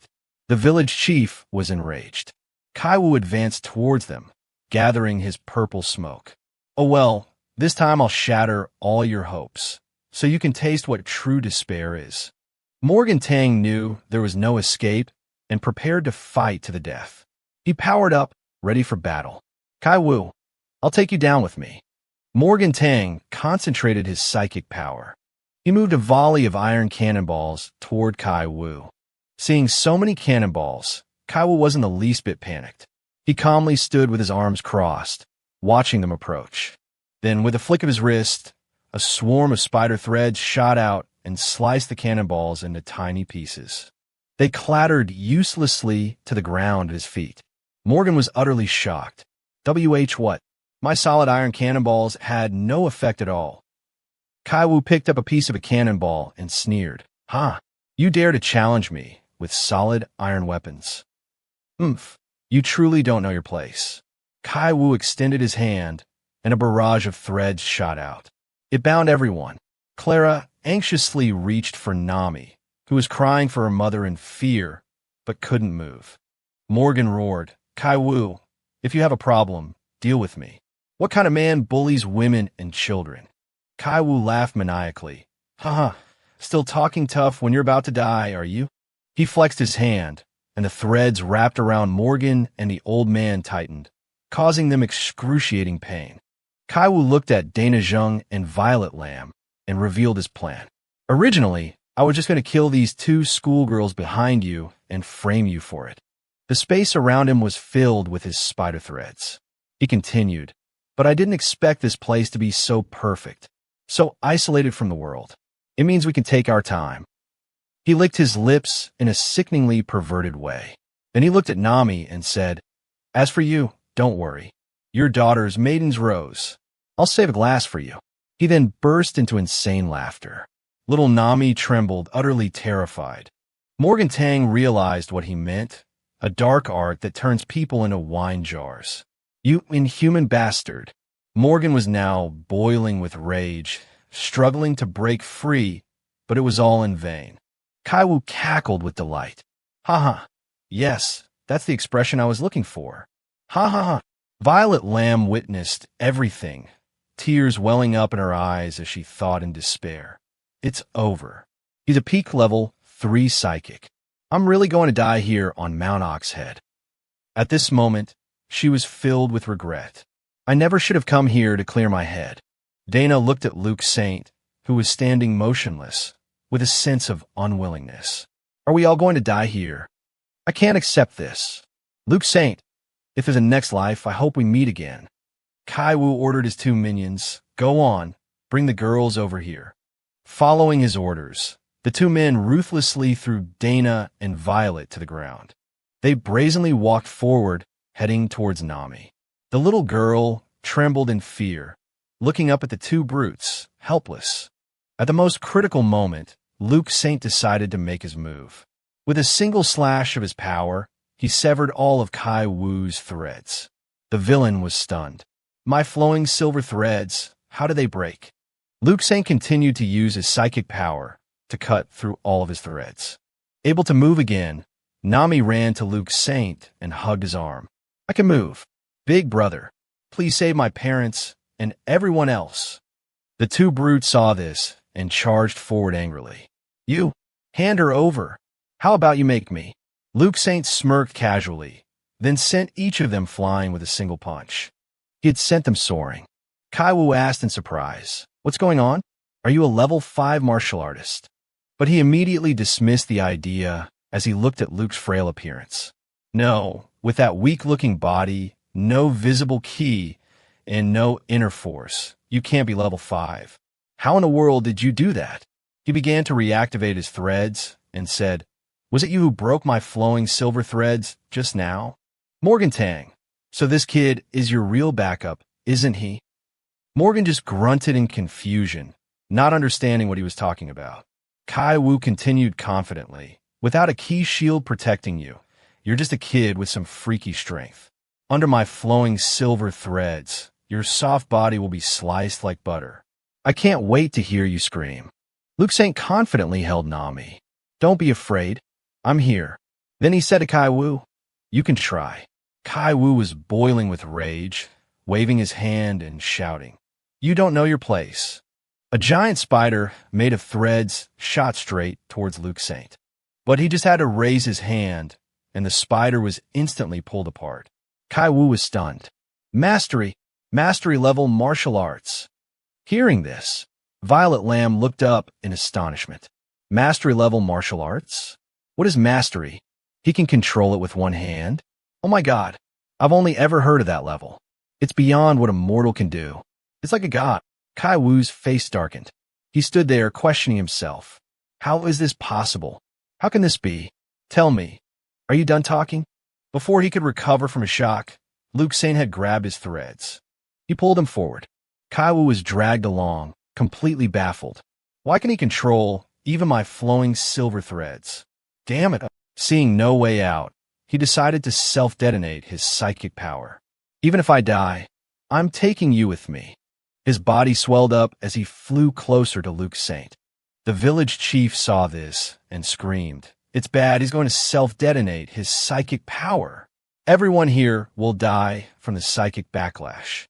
The village chief was enraged. Kai Wu advanced towards them, gathering his purple smoke. "Oh well, this time I'll shatter all your hopes, so you can taste what true despair is." Morgantang knew there was no escape and prepared to fight to the death. He powered up, ready for battle. "Kai Wu, I'll take you down with me." Morgantang concentrated his psychic power. He moved a volley of iron cannonballs toward Kai Wu. Seeing so many cannonballs, Kai Wu wasn't the least bit panicked. He calmly stood with his arms crossed, watching them approach. Then, with a flick of his wrist, a swarm of spider threads shot out and sliced the cannonballs into tiny pieces. They clattered uselessly to the ground at his feet. Morgan was utterly shocked. What? My solid iron cannonballs had no effect at all. Kai Wu picked up a piece of a cannonball and sneered. "Ha! You dare to challenge me with solid iron weapons? You truly don't know your place." Kai Wu extended his hand, and a barrage of threads shot out. It bound everyone. Clara anxiously reached for Nami, who was crying for her mother in fear, but couldn't move. Morgan roared, "Kai Wu, if you have a problem, deal with me. What kind of man bullies women and children?" Kai Wu laughed maniacally. "Haha, still talking tough when you're about to die, are you?" He flexed his hand, and the threads wrapped around Morgan and the old man tightened, causing them excruciating pain. Kai Wu looked at Dana Zheng and Violet Lamb and revealed his plan. Originally, I was just going to kill these two schoolgirls behind you and frame you for it. The space around him was filled with his spider threads. He continued, but I didn't expect this place to be so perfect, so isolated from the world. It means we can take our time. He licked his lips in a sickeningly perverted way. Then he looked at Nami and said, as for you, don't worry. Your daughter's maiden's rose. I'll save a glass for you. He then burst into insane laughter. Little Nami trembled, utterly terrified. Morgan Tang realized what he meant, a dark art that turns people into wine jars. You inhuman bastard. Morgan was now boiling with rage, struggling to break free, but it was all in vain. Kaiwu cackled with delight. Ha ha. Yes, that's the expression I was looking for. Ha ha ha. Violet Lamb witnessed everything, tears welling up in her eyes as she thought in despair. It's over. He's a peak level 3 psychic. I'm really going to die here on Mount Oxhead. At this moment, she was filled with regret. I never should have come here to clear my head. Dana looked at Luke Saint, who was standing motionless, with a sense of unwillingness. Are we all going to die here? I can't accept this. Luke Saint, if there's a next life, I hope we meet again. Kaiwu ordered his 2 minions, go on, bring the girls over here. Following his orders, the 2 men ruthlessly threw Dana and Violet to the ground. They brazenly walked forward, heading towards Nami. The little girl trembled in fear, looking up at the 2 brutes, helpless. At the most critical moment, Luke Saint decided to make his move. With a single slash of his power, he severed all of Kai Wu's threads. The villain was stunned. My flowing silver threads, how did they break? Luke Saint continued to use his psychic power to cut through all of his threads. Able to move again, Nami ran to Luke Saint and hugged his arm. I can move. Big brother, please save my parents and everyone else. The 2 brutes saw this and charged forward angrily. You, hand her over. How about you make me? Luke Saint smirked casually, then sent each of them flying with a single punch. He had sent them soaring. Kaiwu asked in surprise, what's going on? Are you a level 5 martial artist? But he immediately dismissed the idea as he looked at Luke's frail appearance. No, with that weak-looking body, no visible ki, and no inner force, you can't be level 5. How in the world did you do that? He began to reactivate his threads and said, was it you who broke my flowing silver threads just now? Morgan Tang, so this kid is your real backup, isn't he? Morgan just grunted in confusion, not understanding what he was talking about. Kaiwu continued confidently, without a ki shield protecting you, you're just a kid with some freaky strength. Under my flowing silver threads, your soft body will be sliced like butter. I can't wait to hear you scream. Luke Saint confidently held Nami. Don't be afraid. I'm here. Then he said to Kaiwu, you can try. Kaiwu was boiling with rage, waving his hand and shouting, you don't know your place. A giant spider made of threads shot straight towards Luke Saint. But he just had to raise his hand, and the spider was instantly pulled apart. Kaiwu was stunned. Mastery level martial arts. Hearing this, Violet Lamb looked up in astonishment. Mastery level martial arts? What is mastery? He can control it with one hand? Oh my god, I've only ever heard of that level. It's beyond what a mortal can do. It's like a god. Kaiwu's face darkened. He stood there questioning himself. How is this possible? How can this be? Tell me, are you done talking? Before he could recover from his shock, Luke Saint had grabbed his threads. He pulled him forward. Kaiwu was dragged along, completely baffled. Why can he control even my flowing silver threads? Damn it. Seeing no way out, he decided to self-detonate his psychic power. Even if I die, I'm taking you with me. His body swelled up as he flew closer to Luke Saint. The village chief saw this and screamed, it's bad, he's going to self-detonate his psychic power. Everyone here will die from the psychic backlash.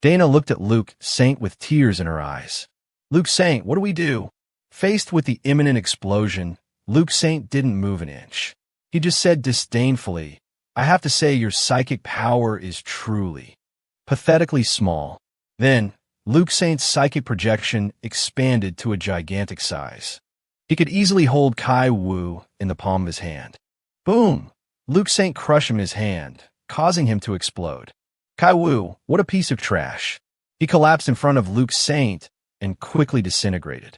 Dana looked at Luke Saint with tears in her eyes. Luke Saint, what do we do? Faced with the imminent explosion, Luke Saint didn't move an inch. He just said disdainfully, I have to say your psychic power is truly, pathetically small. Then, Luke Saint's psychic projection expanded to a gigantic size. He could easily hold Kai Wu in the palm of his hand. Boom! Luke Saint crushed him in his hand, causing him to explode. Kai Wu, what a piece of trash. He collapsed in front of Luke Saint and quickly disintegrated.